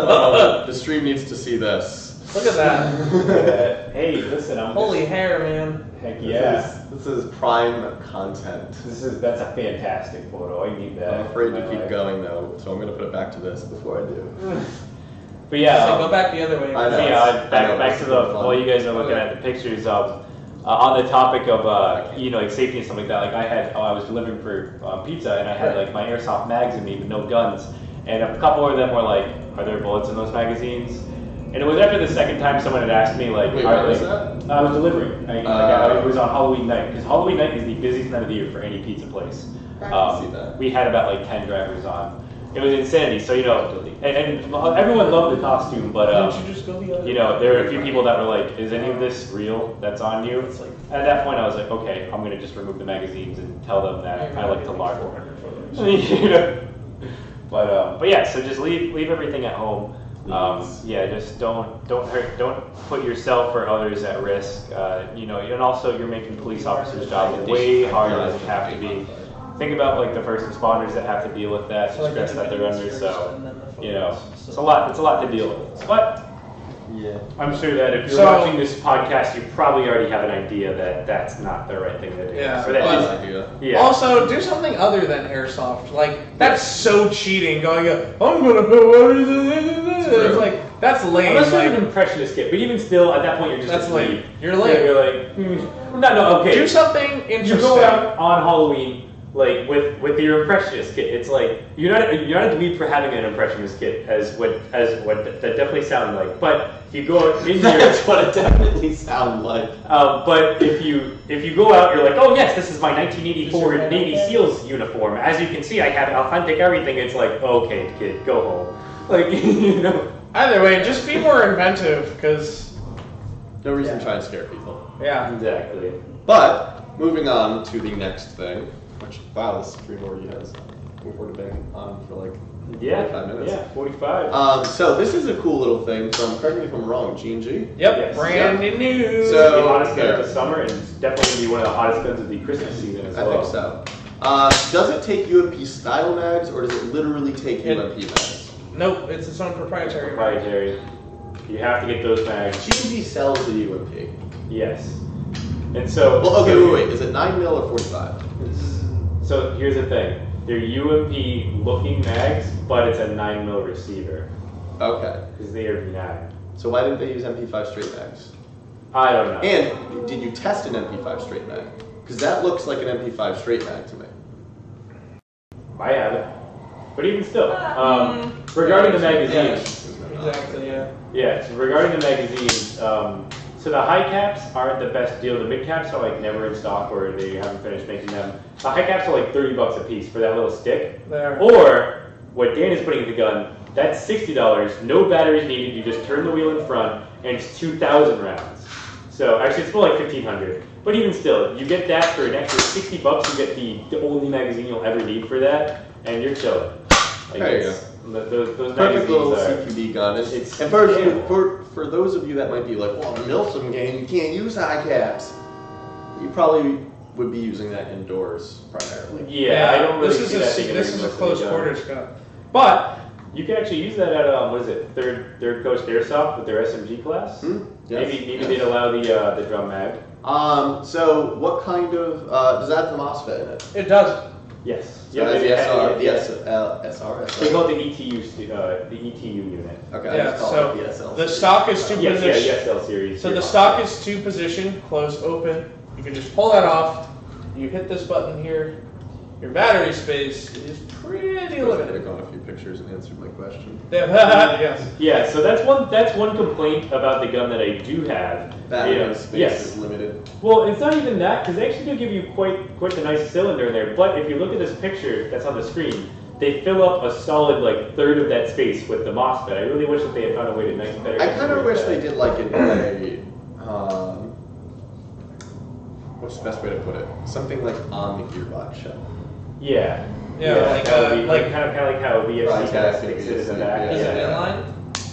The stream needs to see this. Look at that. Hey, listen, I'm Holy hair, man. heck yeah. This is prime content. That's a fantastic photo. I need that. I'm afraid to in my keep life. going though, so I'm gonna put it back to this before I do. But yeah, So go back the other way. I know. so yeah, I know, back it's to the fun. while you guys are looking at the pictures of on the topic of like safety and stuff like that. Like I was delivering for pizza, and I had like my Airsoft mags in me, but no guns. And a couple of them were like, "Are there bullets in those magazines?" And it was after the second time someone had asked me like, Wait, are, where was like that? I was delivering. It was on Halloween night, because Halloween night is the busiest night of the year for any pizza place. I can see that. We had about like 10 drivers on. It was insanity. So and everyone loved the costume, but Why don't you just go the other way? there were a few people that were like, "Is any of this real? That's on you?" It's like- At that point, I was like, "Okay, I'm gonna just remove the magazines and tell them that I like to larp." You know? But yeah, so just leave everything at home. Just don't put yourself or others at risk. And also you're making police officers' jobs way harder than it have to be. Think about like the first responders that have to deal with that, the stress that they're under. So it's a lot to deal with. But Yeah. I'm sure that if you're watching this podcast, you probably already have an idea that that's not the right thing to do. Yeah, Or that but- is- idea. yeah. Also, do something other than airsoft. Like that's so cheating. Going, I'm gonna put what is it? It's like that's lame. Unless you're Like, an impressionist kid, but even still, at that point, you're just that's asleep. lame. You're lame. You're like, no, okay. Do something interesting. You go out on Halloween, like with your impressionist kit. It's like you're not a dweeb for having an impressionist kit, as what that definitely sounded like. But if you go out in your, That's what it definitely sounded like. but if you go out, you're like, oh yes, this is my 1984 Navy SEALs uniform. As you can see, I have authentic everything. It's like, okay, kid, go home. Like Either way, just be more inventive, because No reason to try and scare people. yeah. Exactly. But moving on to the next thing, which wow, this stream already has we've already been on for like 45 minutes. Yeah, 45. So this is a cool little thing from, correct me if I'm wrong, G&G? Yep. Yes. Brand new. It's So- the hottest gun yeah. of the summer, and it's definitely going to be one of the hottest guns of the Christmas season as I well. think so. Does it take UMP style mags, or does it literally take UMP mags? Nope, it's its own proprietary. Proprietary. You have to get those mags. G&G sells the UMP. Yes. And so. Well, okay, wait. Is it 9mm or 45? So here's the thing. They're UMP looking mags, but it's a 9mm receiver. Okay. Because they are 9. So why didn't they use MP5 straight mags? I don't know. And did you test an MP5 straight mag? Because that looks like an MP5 straight mag to me. I haven't. But even still. Regarding the magazines. Exactly. Yeah. Yeah, so regarding the magazines, so the high caps aren't the best deal. The mid caps are like never in stock, or they haven't finished making them. The high caps are like $30 a piece for that little stick. There. Or what Dan is putting in the gun, that's $60. No batteries needed. You just turn the wheel in front, and it's 2,000 rounds. So actually, it's more like 1,500. But even still, you get that for an extra $60. You get the only magazine you'll ever need for that, and you're chilling. Like There you it's- Those Perfect magazines little are. CQB gun. It's- And for those of you that might be like, well, the Milsom game, you can't use high caps. You probably would be using that indoors primarily. Yeah, I don't really This see is that a thing this is a in close gun. quarters gun, but You can actually use that at what is it? Third Coast Airsoft with their SMG class. Yes, Maybe yes. they'd allow the drum mag. So what kind of does that have the MOSFET in it? it does. Yes. So that's they the have- SR. They call it the ETU unit. Okay, I Yeah. just call So it the SL. the stock is two Yes, position. yeah, the SL series. So the stock is two position, closed, open. You can just pull that off. You hit this button here, your battery space is pretty I could have limited. gone a few pictures and answered my question. Yes. Yeah, so that's one complaint about the gun that I do have. Battery space Yes. is limited. Well, it's not even that, because they actually do give you quite the nice cylinder in there. But if you look at this picture that's on the screen, they fill up a solid like third of that space with the MOSFET. I really wish that they had found a way to better. I kind of integrate wish that. they did like what's the best way to put it? Something like on the gearbox shell. Yeah. Yeah, that would be like kind of like how VFC Right, kind of yeah, sticks it in VFC, the back. is it yeah. inline?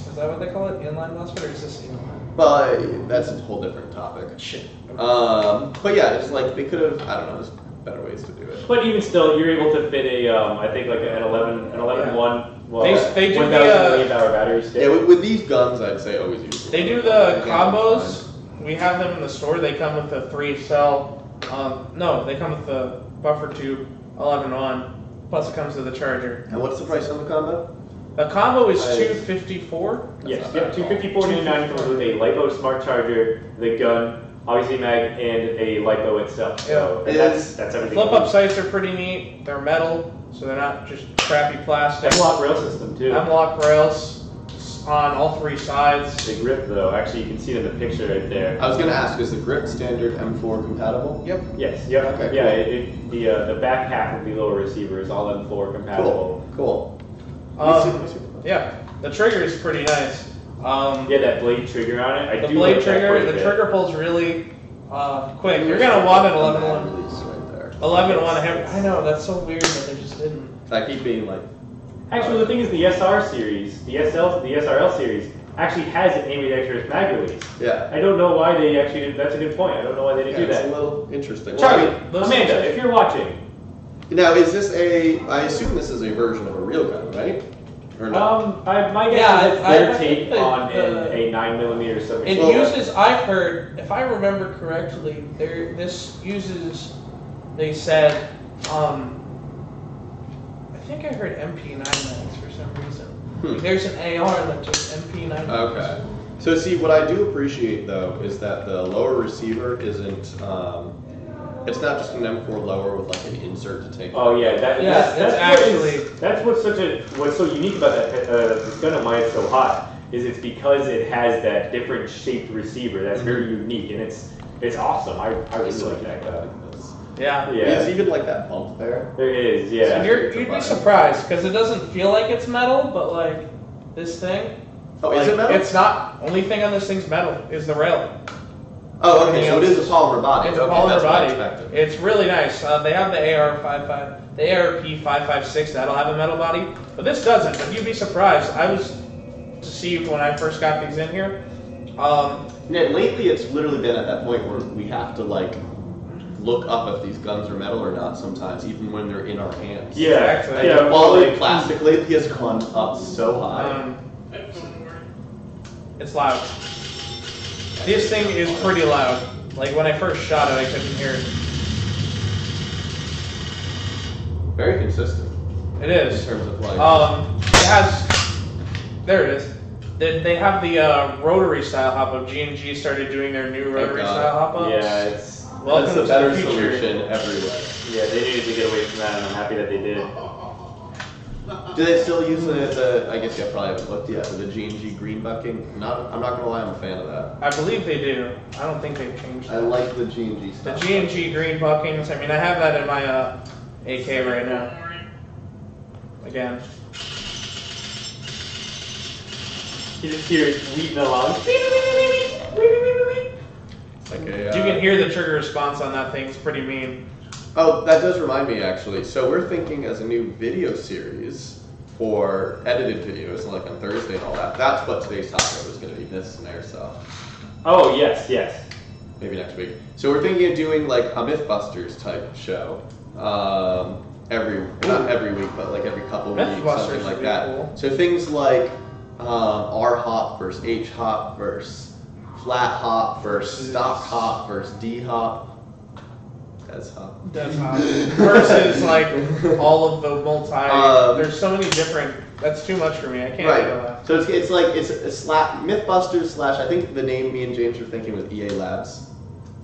Is that what they call it? Inline MOSFET, or is this inline? But that's a whole different topic. Shit. But yeah, it's like they could have. I don't know. There's better ways to do it. But even still, you're able to fit I think like an 11-1. Well, They do 1,000 the, milliamp hour battery stick. Yeah, with these guns, I'd say always use. They do the combos. We have them in the store. They come with the 3-cell. No, they come with the buffer tube 11-1. Plus, it comes with the charger. And what's the price on the combo? The combo is $254. Yes, That's yep, not bad at all. $254.99 comes with a LiPo smart charger, the gun, obviously mag, and a LiPo itself. So Yeah. that's everything. Flip-up sights are pretty neat. They're metal, so they're not just crappy plastic. M-LOK rail system too. M-LOK rails on all 3 sides. The grip though, actually you can see it in the picture right there. I was gonna ask, is the grip standard M4 compatible? Yep. Yes, yep, Okay, yeah. The back half of the lower receiver is all M4 compatible. Cool. Let me see. Yeah, the trigger is pretty nice. Yeah, that blade trigger on it. The blade trigger, the trigger pulls really quick. You're gonna want an 11-1. Release right there. 11-1. I know, that's so weird that they just didn't. I keep being like. Actually, the thing is, the SR series, the SRL series, actually has an ambidextrous mag release. Yeah. I don't know why they actually did. That's a good point. I don't know why they didn't do It's that. a little interesting. Charlie, those Amanda, features- if you're watching, Now, is this I assume this is a version of a real gun, right? Or not? my guess Yeah, is it's I their think take that, on a 9mm It submachine. uses, I've heard, if I remember correctly, this uses, they said, I think I heard MP9 mags for some reason. There's an AR that just MP9 mags. Okay. So see, what I do appreciate though is that the lower receiver isn't. It's not just an M4 lower with like an insert to take. Oh yeah, that's what's so unique about that this gun of mine is so hot is it's because it has that different shaped receiver that's very unique and it's awesome. I really like that gun. Yeah. There's even like that bump there. There is, yeah. And you'd be surprised because it doesn't feel like it's metal, but like this thing. Oh, like, is it metal? It's not. Only thing on this thing's metal is the rail. Oh, okay. So it is a polymer body. It's a Okay, polymer that's what I body. expected. It's really nice. They have the ARP556 that'll have a metal body, but this doesn't. But you'd be surprised. I was deceived when I first got these in here. Yeah, lately it's literally been at that point where we have to like look up if these guns are metal or not sometimes, even when they're in our hands. Yeah, Exactly. Like, yeah. the Well, quality of plastic lately has gone up so high. It's loud. This thing is pretty loud. Like when I first shot it, I couldn't hear it. Very consistent It in is. terms of like. It has. There it is. They have the rotary style hop up. G&G started doing their new rotary God. style hop ups. Yeah, it's Welcome that's a to better the future. solution everywhere. yeah. They needed to get away from that, and I'm happy that they did. Do they still use the I guess you probably haven't looked yet, but the G&G green bucking? I'm not gonna lie, I'm a fan of that. I believe they do. I don't think they've changed I that. like the G&G The stuff. G&G green buckings. I mean, I have that in my AK right now. Again. You just hear it weaving along. It's like a, You can hear the trigger response on that thing. It's pretty mean. Oh, that does remind me actually. So we're thinking as a new video series for edited videos, like on Thursday and all that. That's what today's topic was going to be. This and Airsoft. Oh yes, yes. Maybe next week. So we're thinking of doing like a MythBusters type show. Not every week, but like every couple weeks, MythBusters something would like be that. cool. So things like R hop versus H hop versus flat hop versus stock hop versus D hop. That's hop. Death hop. Versus like all of the multi. There's so many different. That's too much for me. I can't handle Right. that. So it's a MythBusters / I think the name me and James were thinking was EA Labs.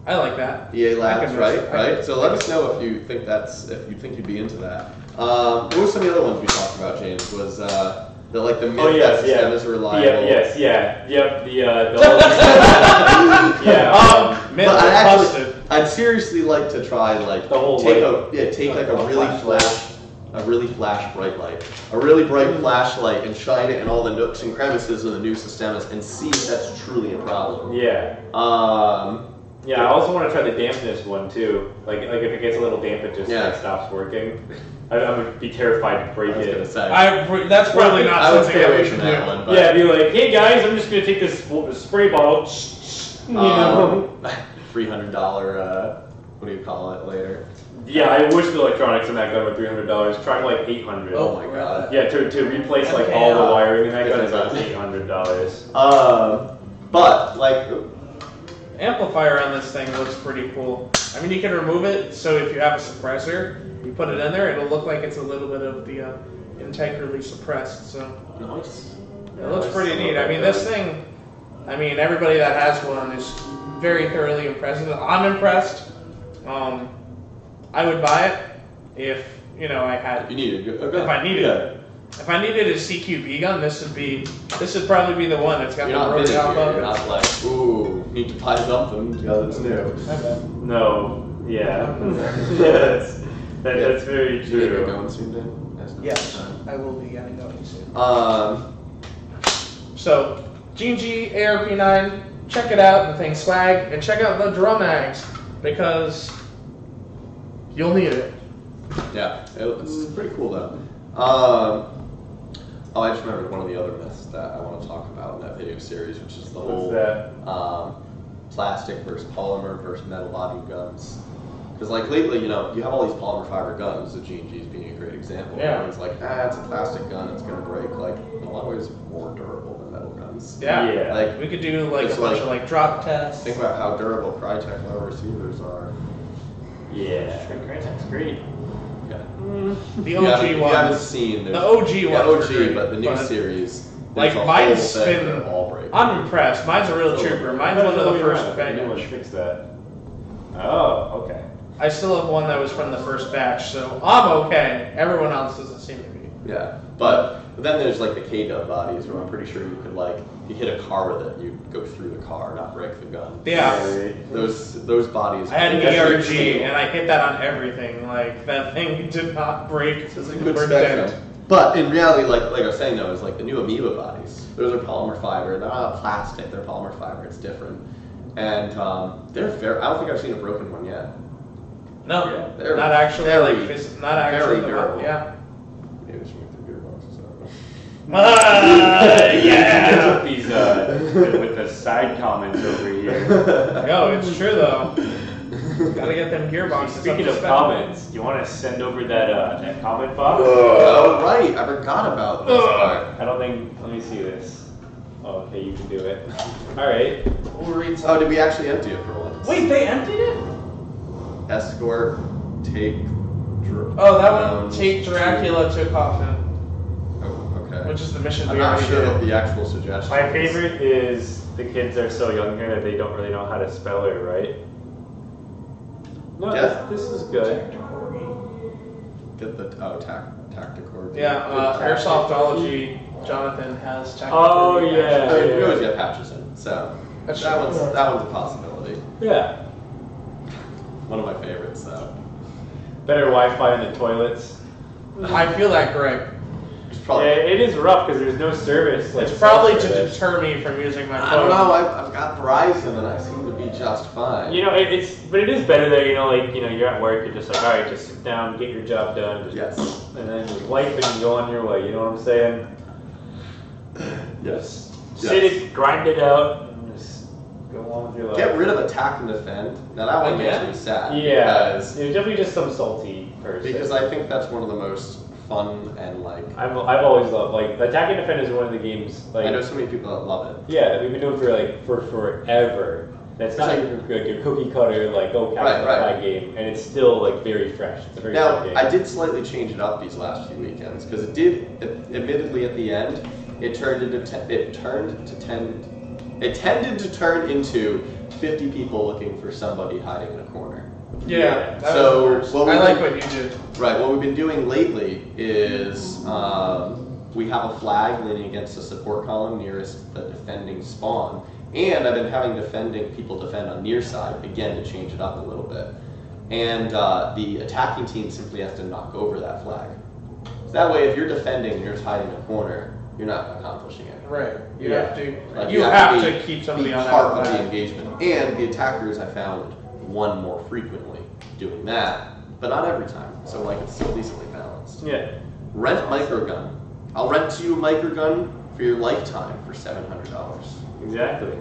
I like that. EA I Labs, can right? miss- Right. So let us know if you think you'd be into that. What were some of the other ones we talked about, James? Was the myth that system is reliable? Yep. The whole Myth But busted. I'd seriously like to try The whole take light. a really flash bright light, a really bright flashlight, and shine it in all the nooks and crevices of the new systems and see if that's truly a problem. Yeah. Yeah, I also want to try the dampness one too. Like if it gets a little damp, it just stops working. I would be terrified to break I was it. gonna say. That's probably not I would something stay that away we from should that do. one. But, Yeah, be like, hey guys, I'm just gonna take this spray bottle. $300. What do you call it later? Yeah, I wish the electronics in that gun were $300. Try like $800. Oh my god. Yeah, to replace like all the wiring in that gun is about $800. But like. Amplifier on this thing looks pretty cool. I mean, you can remove it, so if you have a suppressor, you put it in there, it'll look like it's a little bit of the integrally suppressed. So Nice. it looks pretty neat. I mean, this thing. I mean, everybody that has one is very thoroughly impressed. I'm impressed. I would buy it if I had. You need a gun. If I needed it. If I needed a CQB gun, this would probably be the one that's got You're the not road top You're up. not like, ooh, need to buy something because it's new. No. Yeah. That's very You get true. going soon, Dan? Yes, I will be getting going soon. So, G&G ARP9, check it out. The thing's swag, and check out the drum mags because you'll need it. Yeah, it's pretty cool though. I just remembered one of the other myths that I want to talk about in that video series, which is the whole plastic versus polymer versus metal body guns. Because like lately, you have all these polymer fiber guns. The G&G's being a great example. Yeah. Everyone's like, it's a plastic gun, it's gonna break. Like in a lot of ways, more durable than metal guns. Yeah. Like We could do like a it's bunch of like drop tests. think about how durable Crytek low receivers are. Yeah. Crytek's great. Yeah. The You OG haven't- You haven't ones. seen The OG yeah, ones. are OG, great, but the new series. Like there's a mine's whole thing been. that all break. I'm impressed. Mine's a real trooper. Mine's one of the first Anyone batch. fix that? Oh, okay. I still have one that was from the first batch, so I'm okay. Everyone else doesn't seem to be. Yeah, but then there's like the K-dub bodies where I'm pretty sure you could like, if you hit a car with it, you go through the car, not break the gun. Yeah. Those bodies. I had an That's ERG really and I hit that on everything. Like that thing did not break. It's a good spectrum. But in reality, like I was saying though, is like the new Amoeba bodies. Those are polymer fiber. They're not plastic. They're polymer fiber. It's different, and they're fair. I don't think I've seen a broken one yet. No, Yeah, they're not actually. very, Not actually. very durable. Yeah. Maybe we should make the gearboxes out of Yeah. With these with the side comments over here. Yo, it's true though. Gotta get them gearboxes. Speaking up of to comments, do you want to send over that comment box? Oh right, I forgot about this part. I don't think. Let me see this. Oh, okay, you can do it. All right. We'll read some. Oh, did we actually empty it for once? Wait, they emptied it? Escort, take. Oh, that one. Take Dracula to coffin, Oh, okay. which is the mission I'm we not already sure did. what the actual suggestion My is. favorite is the kids are so young here that they don't really know how to spell it right. No, Yeah. this is good. Get the tactical. Yeah, Airsoftology. Jonathan has tactical. Oh, yeah. We always get patches in, so That's that true. one's a possibility. Yeah. One of my favorites, so Better Wi-Fi in the toilets. I feel that, Greg. it's Yeah, probably. it is rough because there's no service. Like It's probably to service. deter me from using my phone. I don't know. I've got Verizon and I seem to be just fine. You know, but it is better there. You're at work. You're just like, all right, just sit down, get your job done. Just, Yes. And then you wipe and you go on your way. You know what I'm saying? Yes. Sit it, grind it out, and just go on with your life. Get rid of attack and defend. Now that one makes me sad. Yeah, Because, you're definitely just some salty person. because I think that's one of the most fun and like. I've always loved Attack and Defend is one of the games I know so many people that love it. yeah that we've been doing for forever. That's not Like- even like a cookie cutter capture Right. flag game, and it's still very fresh. It's a very Now fun game. I did slightly change it up these last few weekends because it did. Admittedly, at the end, it turned to 10 It tended to turn into 50 people looking for somebody hiding in a corner. Yeah. That So was the worst. I like what you did. Right. What we've been doing lately is we have a flag leaning against the support column nearest the defending spawn, and I've been having people defend on near side again to change it up a little bit. And the attacking team simply has to knock over that flag. So that way, if you're defending and you're just hiding in a corner, you're not accomplishing it. Right. You have to. Like, you have to keep somebody be on part that of the flag. engagement. And the attackers, I found, won more frequently doing that, but not every time. So like it's still decently balanced. Yeah. Rent microgun. I'll rent you a microgun for your lifetime for $700. Exactly.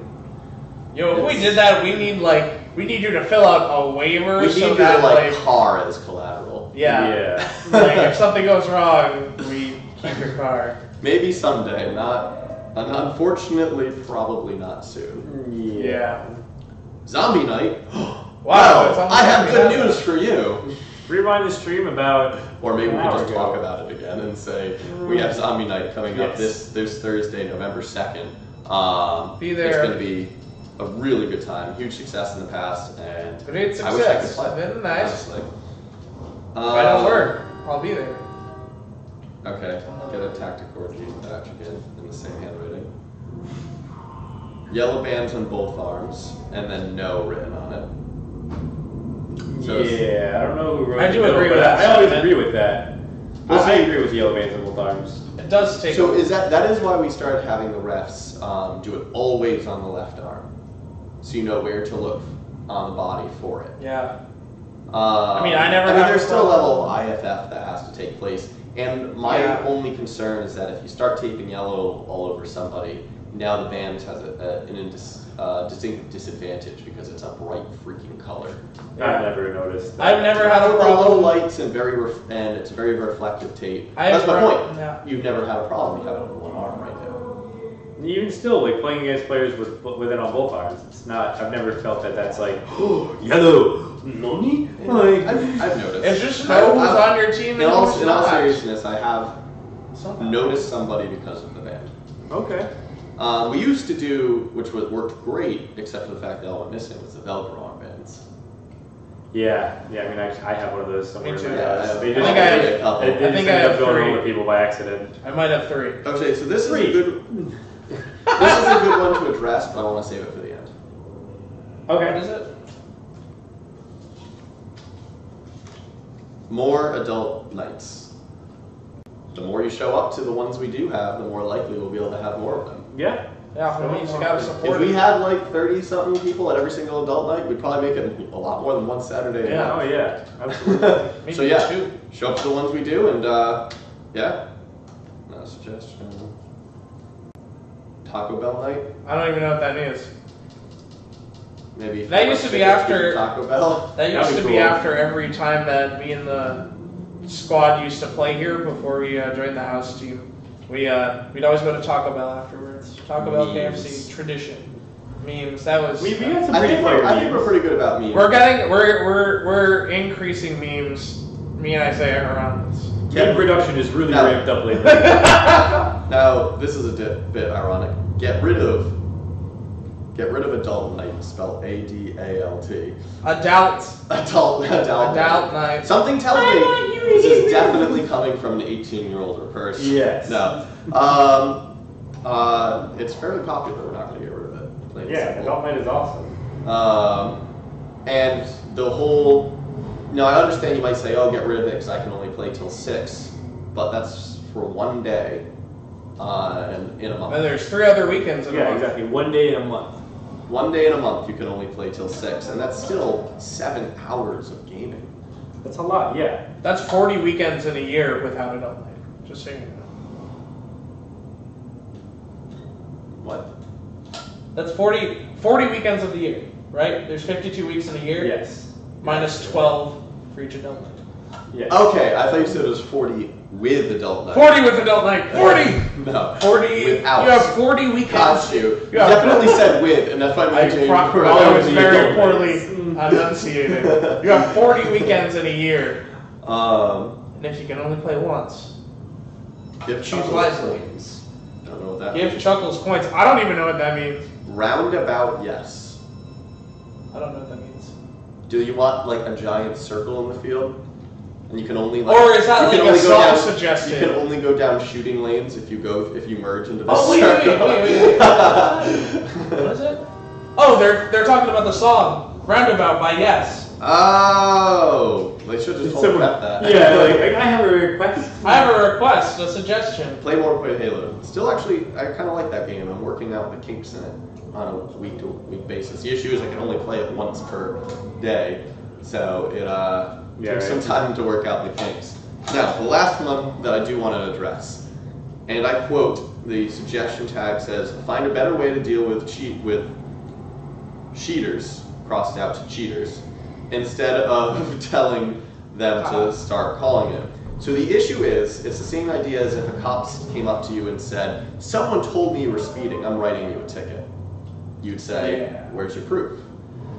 Yo, if we did that, we need you to fill out a waiver. We need so your that, car as collateral. Yeah. Like if something goes wrong, we keep your car. Maybe someday, unfortunately, probably not soon. Yeah. Zombie night. Wow, it's almost I have like good we have news for you. Rewind the stream about. Or maybe we an can hour just ago. talk about it again and say we have zombie night coming up Yes. this Thursday, November 2nd. Be there. It's going to be a really good time. Huge success in the past, and Great I wish I could success. play. Very nice. Honestly. If I don't work, I'll be there. Okay, get a tactical read back again in the same handwriting. Yellow bands on both arms, and then no written on it. So Yeah, I don't know who wrote I do it, agree but with that I always sentiment. agree with that. I agree with yellow bands on both arms. It does take. So that is why we started having the refs do it always on the left arm, so you know where to look on the body for it. Yeah. I mean, I never. There's still a level of IFF that has to take place, and my only concern is that if you start taping yellow all over somebody, now the band has a distinct disadvantage because it's a bright freaking color. I've never noticed that. I've never had a Low problem. lights and and it's very reflective tape. I've That's my never- point. yeah. You've never had a problem. You have it on one arm right now. Even still, like playing against players with it on both arms, it's not. I've never felt that that's like yellow. Nani? Like I've noticed. It's just know who's on your team and who's in all not. seriousness, I have Somehow. noticed somebody because of the band. okay. We used to do, which worked great, except for the fact that all went missing was the Velcro armbands. Yeah. I mean, I have one of those somewhere. Me too. in my Yeah, house. I They think just, I have they- a couple. They, I just think I end up have going 3. home with people by accident. I might have 3. Okay, so this is Three. a good one to address, but I want to save it for the end. What Okay. is it? More adult nights. The more you show up to the ones we do have, the more likely we'll be able to have more of them. Yeah. Yeah, we just gotta If support we it. had like 30-something people at every single adult night, we'd probably make it a lot more than one Saturday. Yeah. Oh yeah. Absolutely. Maybe So yeah, 2. show up to the ones we do, and yeah, not a suggestion. Taco Bell night, I don't even know what that is. maybe. That used to be tickets after- Taco Bell. That used That'd to be be cool. after every time that me and the squad used to play here before we joined the house team. We'd always go to Taco Bell afterwards. Taco Bell, Memes. KFC, tradition. Memes. That was. We got some I pretty think player I think we're memes. pretty good about memes. We're increasing memes. Me and Isaiah are on this. Meme production is really No. ramped up lately. Now this is a bit ironic. Get rid of adult night, spelled ADALT. Adult Adult night. Something tells I me want you this to is be definitely coming from an 18-year-old or person. Yes. No. It's fairly popular. We're not going to get rid of it. Plain and Yeah, simple. adult night is awesome. And the whole. Now I understand you might say, "Oh, get rid of it because I can only play till 6," but that's for one day, in a month. And there's 3 other weekends in a Yeah, month. exactly. One day in a month. One day in a month you can only play till 6, and that's still 7 hours of gaming. That's a lot. Yeah. That's 40 weekends in a year without adult night. Just so you know. What? That's 40 weekends of the year, right? There's 52 weeks in a year. Yes. Minus 12 for each adult night. Yes. Okay, I thought you said it was 40 with adult night. 40 with adult night. 40. No. 40. Without. You have 40 weekends. Got you. You You have- definitely said with, and that's why I I changed. was the very adult poorly nights. enunciated. You have 40 weekends in a year, and if you can only play once, Give choose Chuckles wisely. coins. Don't know what that Give means. Chuckles points. I don't even know what that means. Roundabout, yes. I don't know what that means. Do you want like a giant circle in the field? And you can only like, or is that like a self-suggested? You can only go down shooting lanes if you merge into the circle. Wait. What is it? Oh, they're talking about the song Roundabout by Yes. Oh, they should just told Rep that. Yeah, like I have a request. I have a request, a suggestion. Play more Halo. Still, actually, I kind of like that game. I'm working out the kinks in it on a week-to-week basis. The issue is I can only play it once per day, so it takes some time to work out the kinks. Now, the last one that I do want to address, and I quote, the suggestion tag says, "Find a better way to deal with cheaters," crossed out to cheaters, instead of telling them to start calling it. So the issue is, it's the same idea as if a cop came up to you and said, "Someone told me you were speeding, I'm writing you a ticket." You'd say, "Where's your proof?"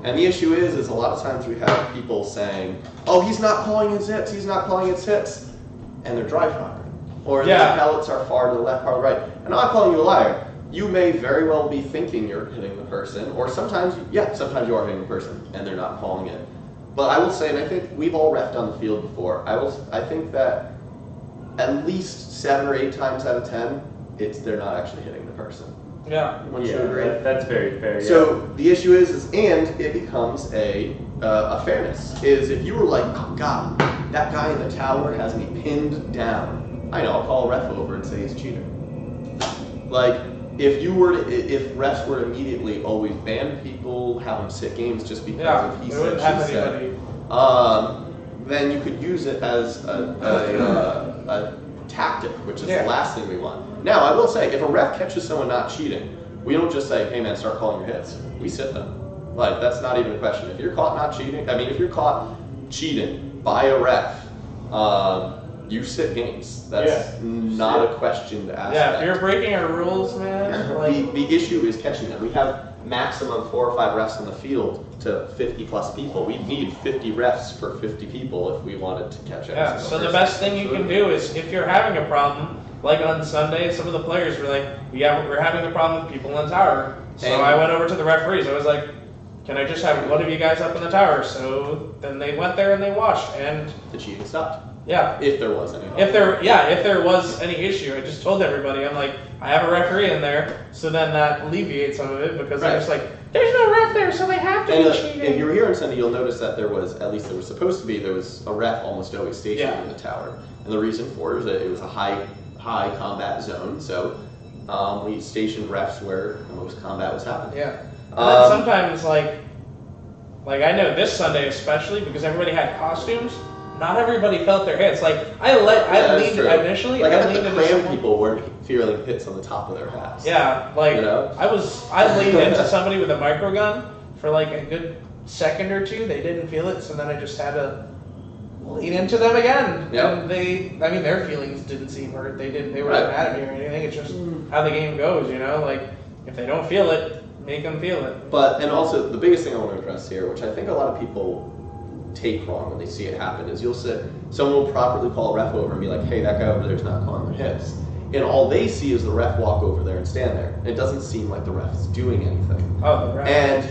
And the issue is a lot of times we have people saying, "Oh, he's not calling his hits, he's not calling his hits," and they're dry firing. Or the pellets are far to the left, far to the right. I'm not calling you a liar. You may very well be thinking you're hitting the person, or sometimes you are hitting the person, and they're not calling it. But I will say, and I think we've all reffed on the field before, I think that at least 7 or 8 times out of 10, they're not actually hitting the person. Yeah. Wouldn't you agree? That's very fair. So the issue is and it becomes a fairness. Is if you were like, "Oh God, that guy in the tower has me pinned down," I know, I'll call a ref over and say he's a cheater. Like, if refs were to immediately always ban people, have them sit games just because of he said, she said, then you could use it as a tactic, which is the last thing we want. Now, I will say, if a ref catches someone not cheating, we don't just say, "Hey man, start calling your hits." We sit them. Like, that's not even a question. If you're caught not cheating, if you're caught cheating by a ref, you sit games. That's not a question to ask. Yeah, if you're breaking our rules, man. Like, the issue is catching them. We have maximum 4 or 5 refs in the field to 50 plus people. We need 50 refs for 50 people if we wanted to catch every so the best thing you can do is, if you're having a problem, like on Sunday, some of the players were like, we're having a problem with people in the tower. So I went over to the referees. I was like, "Can I just have one of you guys up in the tower?" So then they went there and they watched, and the cheating stopped. Yeah. If there was any. If there was any issue, I just told everybody, I'm like, I have a referee in there, so then that alleviates some of it, because they're just like, there's no ref there, so they have to be cheating. If you were here on Sunday, you'll notice that there was supposed to be a ref almost always stationed in the tower. And the reason for it is that it was a high combat zone, so we stationed refs where the most combat was happening. Yeah. And then sometimes, like I know this Sunday especially, because everybody had costumes, not everybody felt their hits. Like, I leaned initially. Like, I think the cram people weren't feeling hits on the top of their hats. Yeah, like, I leaned into somebody with a microgun for like a good second or two. They didn't feel it, so then I just had to lean into them again. Yep. And their feelings didn't seem hurt. They weren't mad at me or anything. It's just how the game goes, Like, if they don't feel it, make them feel it. And also, the biggest thing I want to address here, which I think a lot of people take wrong when they see it happen, is someone will properly call a ref over and be like, "Hey, that guy over there's not calling their hits," and all they see is the ref walk over there and stand there. It doesn't seem like the ref is doing anything. Oh, the ref. And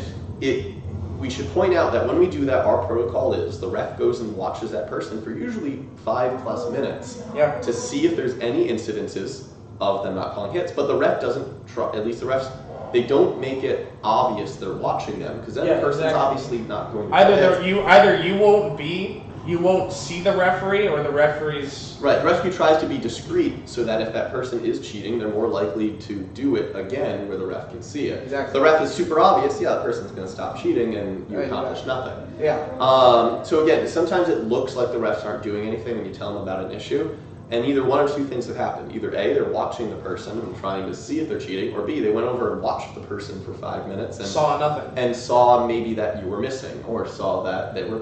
we should point out that when we do that, our protocol is the ref goes and watches that person for usually 5+ minutes to see if there's any incidences of them not calling hits. But the ref doesn't try, at least the refs, they don't make it obvious they're watching them, because then the person's obviously not going to you won't see the referee, or the referee's... Right, the referee tries to be discreet so that if that person is cheating, they're more likely to do it again where the ref can see it. Exactly. If the ref is super obvious, the person's going to stop cheating and you accomplish nothing. Yeah. So again, sometimes it looks like the refs aren't doing anything when you tell them about an issue, and either one or two things have happened. Either A, they're watching the person and trying to see if they're cheating, or B, they went over and watched the person for 5 minutes and saw nothing. And saw maybe that you were missing, or saw that they were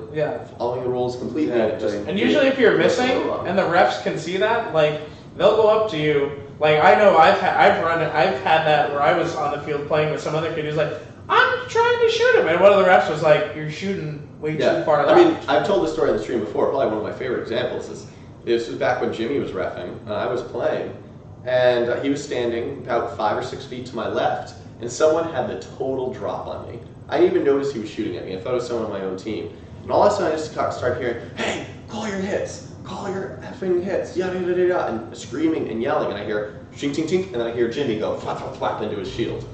following the rules completely. And usually if you're missing and the refs can see that, like, they'll go up to you. Like, I know I've had that where I was on the field playing with some other kid who's like, "I'm trying to shoot him," and one of the refs was like, "You're shooting way too far left." I mean, I've told this story on the stream before. Probably one of my favorite examples is, this was back when Jimmy was reffing, and I was playing, and he was standing about 5 or 6 feet to my left, and someone had the total drop on me. I didn't even notice he was shooting at me. I thought it was someone on my own team. And all of a sudden I just started hearing, hey, call your hits, call your effing hits, yada yada yada, and screaming and yelling, and I hear chink chink chink, and then I hear Jimmy go flap flap flap into his shield.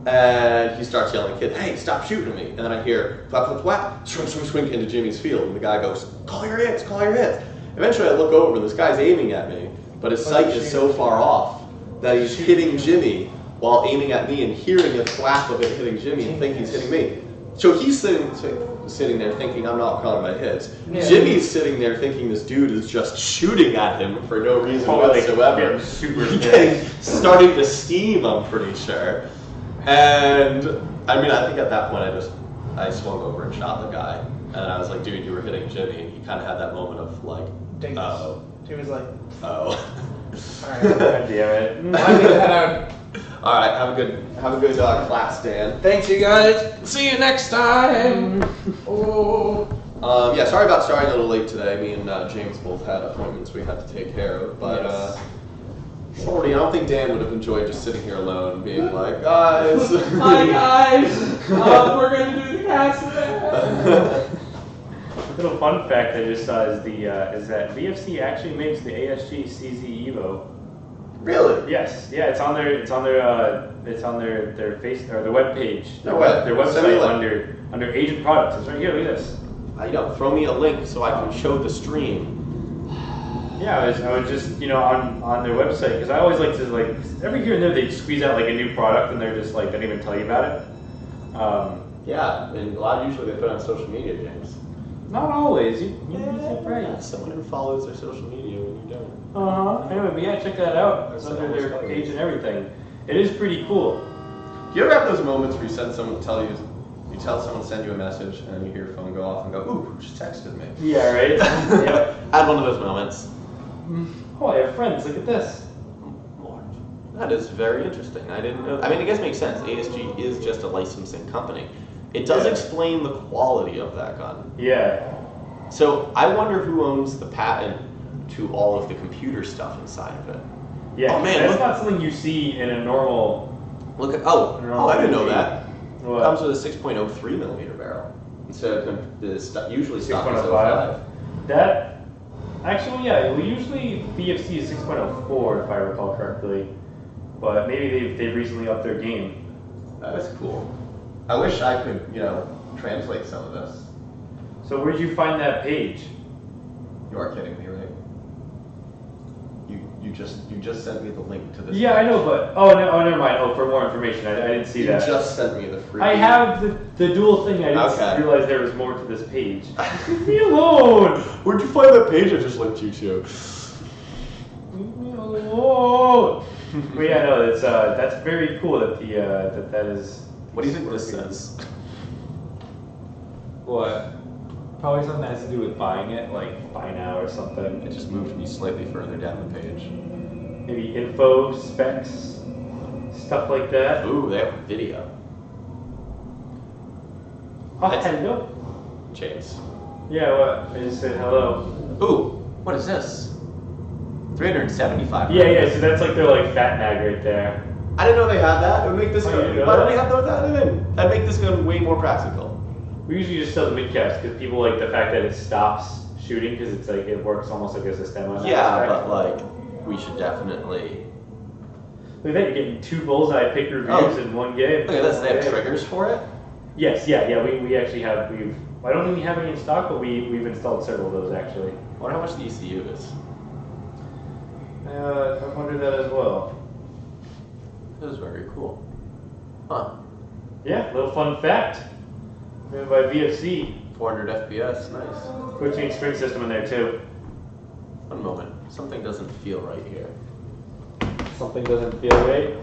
And he starts yelling at the kid, hey, stop shooting at me. And then I hear flap flap flap, swing swing swing into Jimmy's field, and the guy goes, call your hits, call your hits. Eventually I look over and this guy's aiming at me, but his sight is so far off that he's hitting Jimmy while aiming at me and hearing the flap of it hitting Jimmy and think he's hitting me. So he's sitting there thinking I'm not calling my hits. Yeah. Jimmy's sitting there thinking this dude is just shooting at him for no reason whatsoever. Starting to steam, I'm pretty sure. And I mean, I think at that point I swung over and shot the guy. And I was like, dude, you were hitting Jimmy. And he kind of had that moment of like, oh. He was like, oh. Alright, God damn it. I'm gonna head out. All right, have a good class, Dan. Thanks, you guys. See you next time. Oh. Yeah, sorry about starting a little late today. Me and James both had appointments we had to take care of, but sorry, I don't think Dan would have enjoyed just sitting here alone, being like, guys. Hi guys. We're gonna do the cast today. A little fun fact I just saw is that VFC actually makes the ASG CZ Evo. Really? Yes. Yeah. It's on their face or their web page. Their website under agent products. It's right here. Look at this. Throw me a link so I can show the stream. Yeah, I would just on their website because I always like to every here and there they squeeze out like a new product and they're just like they don't even tell you about it. Yeah, and usually they put it on social media, James. Not always. You'd be surprised. Yeah, someone who follows their social media when you don't. Anyway, but yeah, check that out. It's under their page and everything. It is pretty cool. Do you ever have those moments where you tell someone to send you a message and then you hear your phone go off and go, ooh, who just texted me? Yeah, right? Yep. I had one of those moments. Oh, I have friends. Look at this. Lord. That is very interesting. I didn't know. I mean, I guess it makes sense. ASG is just a licensing company. It does explain the quality of that gun. Yeah. So I wonder who owns the patent to all of the computer stuff inside of it. Yeah, that's not something you see in a normal. Look at I didn't know that. What? It comes with a 6.03 millimeter barrel instead of the usually stock is 0.5. That actually, yeah, usually VFC is 6.04 if I recall correctly, but maybe they've recently upped their game. That is cool. I wish I could, translate some of this. So where'd you find that page? You are kidding me, right? You just sent me the link to this. Yeah, page. I know, but never mind. Oh, for more information, I didn't see that. You just sent me the free. I have the dual thing. I didn't realize there was more to this page. Leave me alone. Where'd you find that page I just linked you to? Leave me alone. But yeah, no, that's very cool that that is. What do you think this says? What? Probably something that has to do with buying it, like buy now or something. It just moved me slightly further down the page. Maybe info, specs, stuff like that. Ooh, they have a video. Oh, hello. James. Yeah, what? I just said hello. Ooh, what is this? 375. Yeah, so that's like their fat mag right there. I didn't know they had that. It would make this gun. Why don't they have that in? That'd make this gun way more practical. We usually just sell the mid-caps because people like the fact that it stops shooting because it's it works almost like a system on that. Yeah, but we should definitely. Look at that, you're getting 2 bullseye pick reviews in one game. Look at this, they have triggers for it? Yes, yeah, we actually have, I don't think we have any in stock, but we've installed several of those actually. I wonder how much the ECU is. I wonder that as well. That is very cool. Huh. Yeah, little fun fact. Made by VFC. 400 FPS, nice. Quick change spring system in there too. One moment, something doesn't feel right here. Something doesn't feel right?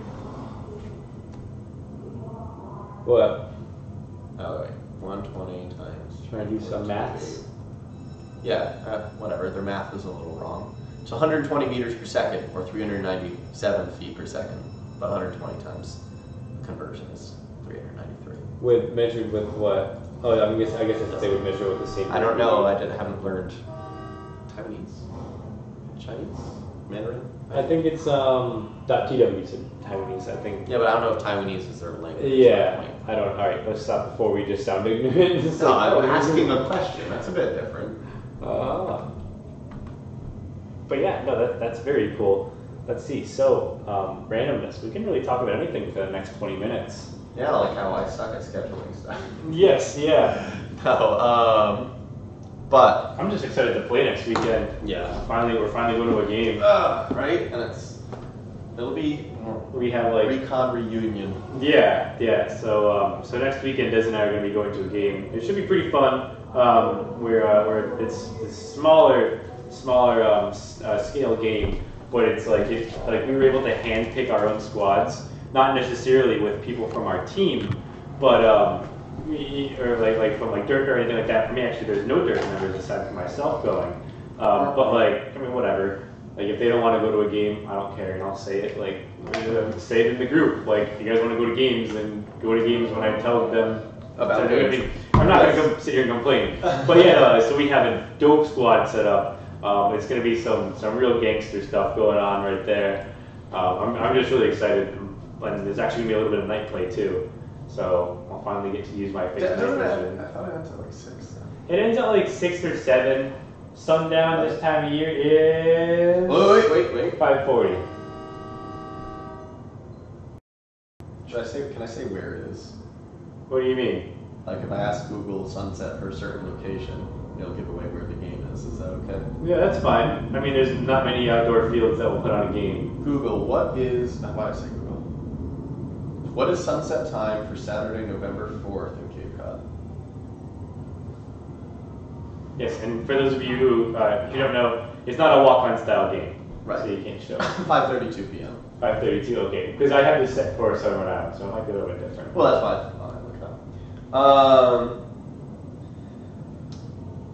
What? Oh wait, 120 times. Trying to do some maths? Yeah, whatever, their math is a little wrong. It's 120 meters per second, or 397 feet per second. But 120 times conversion is 393. Measured with what? Oh, I guess if they would measure with the same. I don't know. I haven't learned Taiwanese, Chinese. Mandarin? I think it's .tw's in Taiwanese, I think. Yeah, but I don't know if Taiwanese is their language. Yeah, I don't. All right, let's stop before we just sound ignorant. No, I'm asking a question. That's a bit different. But yeah, no, that's very cool. Let's see. So, randomness. We can really talk about anything for the next 20 minutes. Yeah, like how I suck at scheduling stuff. Yes, yeah. No, but I'm just excited to play next weekend. yeah, We're finally going to a game. right, and it'll be We have like recon reunion. Yeah. So next weekend, Des and I are going to be going to a game. It should be pretty fun. Where it's a smaller scale game, but it's like we were able to hand pick our own squads, not necessarily with people from our team, but like from like Dirk or anything like that. For me, actually, there's no Dirk members aside from myself going. But like, I mean, whatever. Like, if they don't want to go to a game, I don't care, and I'll say it. Like, say it in the group. Like, if you guys want to go to games, then go to games when I tell them About games. I'm not going to sit here and complain. But yeah, so we have a dope squad set up. It's going to be some real gangster stuff going on right there. I'm just really excited. And there's actually going to be a little bit of night play too. So I'll finally get to use my face vision. I thought it went to like 6. It ends at like 6 or 7. Sundown this time of year is... Wait. 5:40. Can I say where it is? What do you mean? Like if I ask Google sunset for a certain location, it'll give away where the game is. Is that okay? Yeah, that's fine. I mean, there's not many outdoor fields that will put on a game. Google, why did I say Google? What is sunset time for Saturday, November 4th in Cape Cod? Yes, and for those of you who if you don't know, it's not a walk-on style game. Right. So you can't show. 5:32 p.m. 5:32, okay. Because I have this set for Southern Rhode Island, so it might be a little bit different. Well, that's fine. I'll look it up.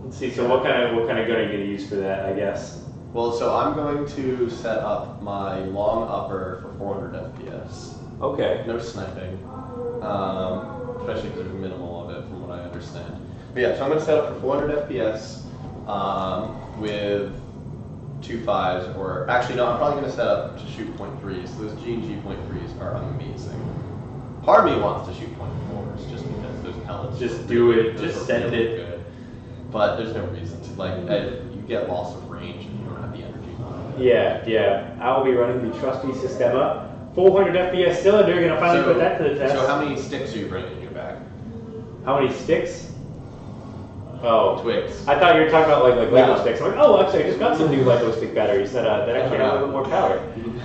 Let's see. So what kind of gun are you going to use for that? I guess. Well, so I'm going to set up my long upper for 400 FPS. Okay. No sniping, especially because there's minimal of it from what I understand. But yeah, so I'm going to set up for 400 FPS with 2.5s, or actually no, I'm probably going to set up to shoot .3s. So those G&G .3s are amazing. Part of me wants to shoot .4s just because those pellets. Just do it. Just send it. Good. But there's no reason to. Like, you get loss of range and you don't have the energy. Yeah. I will be running the trusty Sistema 400 FPS cylinder. Going to finally put that to the test. So how many sticks are you bringing in your bag? How many sticks? Oh, twigs. I thought you were talking about like Lego No. sticks. I'm like, oh, actually, I just got some new Lego stick batteries that actually have a little bit more power.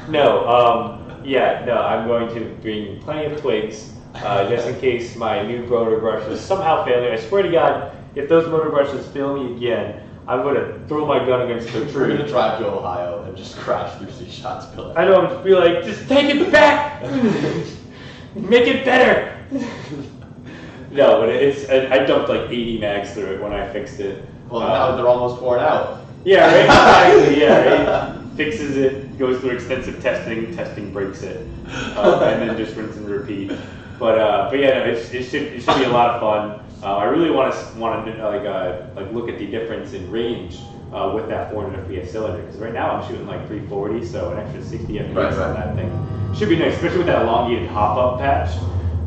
No, I'm going to bring plenty of twigs just in case my new motor brushes somehow fail me. I swear to God, if those motor brushes fail me again, I'm going to throw my gun against the We're tree. going to drive to Ohio and just crash through C shots pillar. I know, I'm just be like, just take it back! Make it better! No, but I dumped like 80 mags through it when I fixed it. Well, now they're almost worn out. Yeah, right, exactly, yeah, right. Fixes it, goes through extensive testing breaks it, and then just rinse and repeat. But yeah, no, it should be a lot of fun. I really want to look at the difference in range with that 400 FPS cylinder, because right now I'm shooting like 340, so an extra 60 FPS on that thing should be nice, especially with that elongated hop-up patch.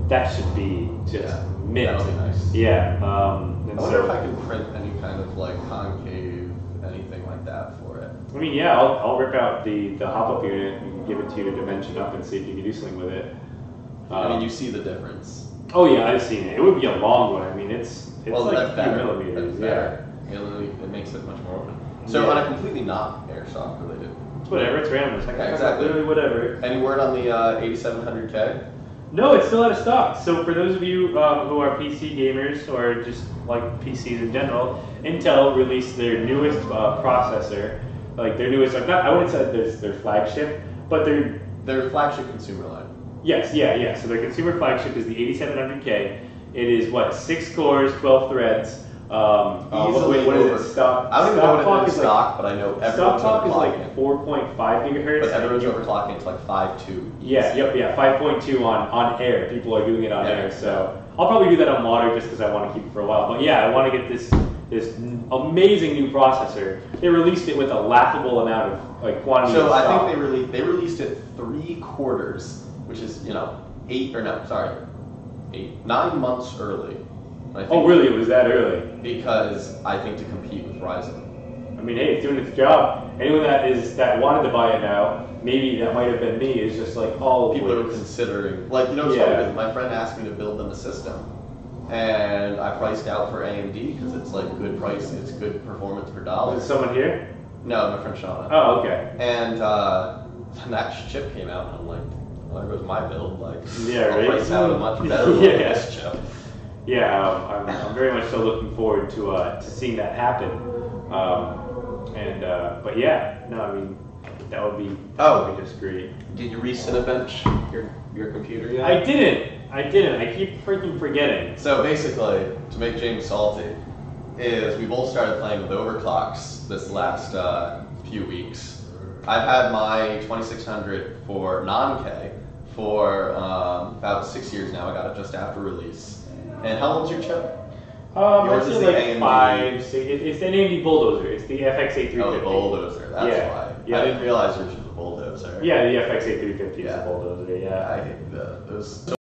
That should be just mint. That'll be nice. Yeah. I wonder if I can print any kind of like concave, anything like that for it. I mean, yeah, I'll rip out the hop-up unit and give it to you to dimension up and see if you can do something with it. I mean, you see the difference. Oh yeah, I've seen it. It would be a long one. I mean, it's Well, like that's a few better. millimeters. That's Yeah. better. It makes it much more open. So on a completely not Airsoft related. It's whatever. It's random. It's like Exactly. literally whatever. Any word on the 8700K? No, it's still out of stock. So for those of you who are PC gamers or just like PCs in general, Intel released their newest processor, like their newest. Like I wouldn't say their flagship, but Their flagship consumer line. Yes, yeah. So their consumer flagship is the 8700K. It is 6 cores, 12 threads. Easily what is over. it? Stock. I don't even know what it is stock, but I know Stock everyone's clock is overclocking. 4.5 gigahertz. But everyone's overclocking to like 5.2. Yeah, 5.2 on air. People are doing it on Yeah. air. So I'll probably do that on water just because I want to keep it for a while. But yeah, I want to get this this amazing new processor. They released it with a laughable amount of quantity. So of I stock. think they released it 3 quarters, which is 9 months early. I think Oh, really? It was that early? Because I think to compete with Ryzen. I mean, hey, it's doing its job. Anyone that wanted to buy it now, maybe that might have been me, is just like all People are considering, like, it's funny because my friend asked me to build them a system, and I priced out for AMD because it's like good price, it's good performance per dollar. Is someone here? No, my friend Shauna. Oh, okay. And that chip came out, and I'm like, well, there goes my build. Like, yeah, I'll right? price out a much better one than this chip. Yeah, I'm very much so looking forward to seeing that happen. But yeah, no, I mean, that would be just great. Did you re-Cinebench your computer yet? I didn't. I keep freaking forgetting. So basically, to make James salty, is we both started playing with overclocks this last few weeks. I've had my 2600 for non-K for about 6 years now. I got it just after release. And how old's your chip? Yours is is the like AMD. 5, 6. It's an AMD Bulldozer. It's the FX8350. Oh, the bulldozer. That's why. Yeah. I didn't realize yours was a bulldozer. Yeah, the FX8350 is a Bulldozer. Yeah. I hate those. So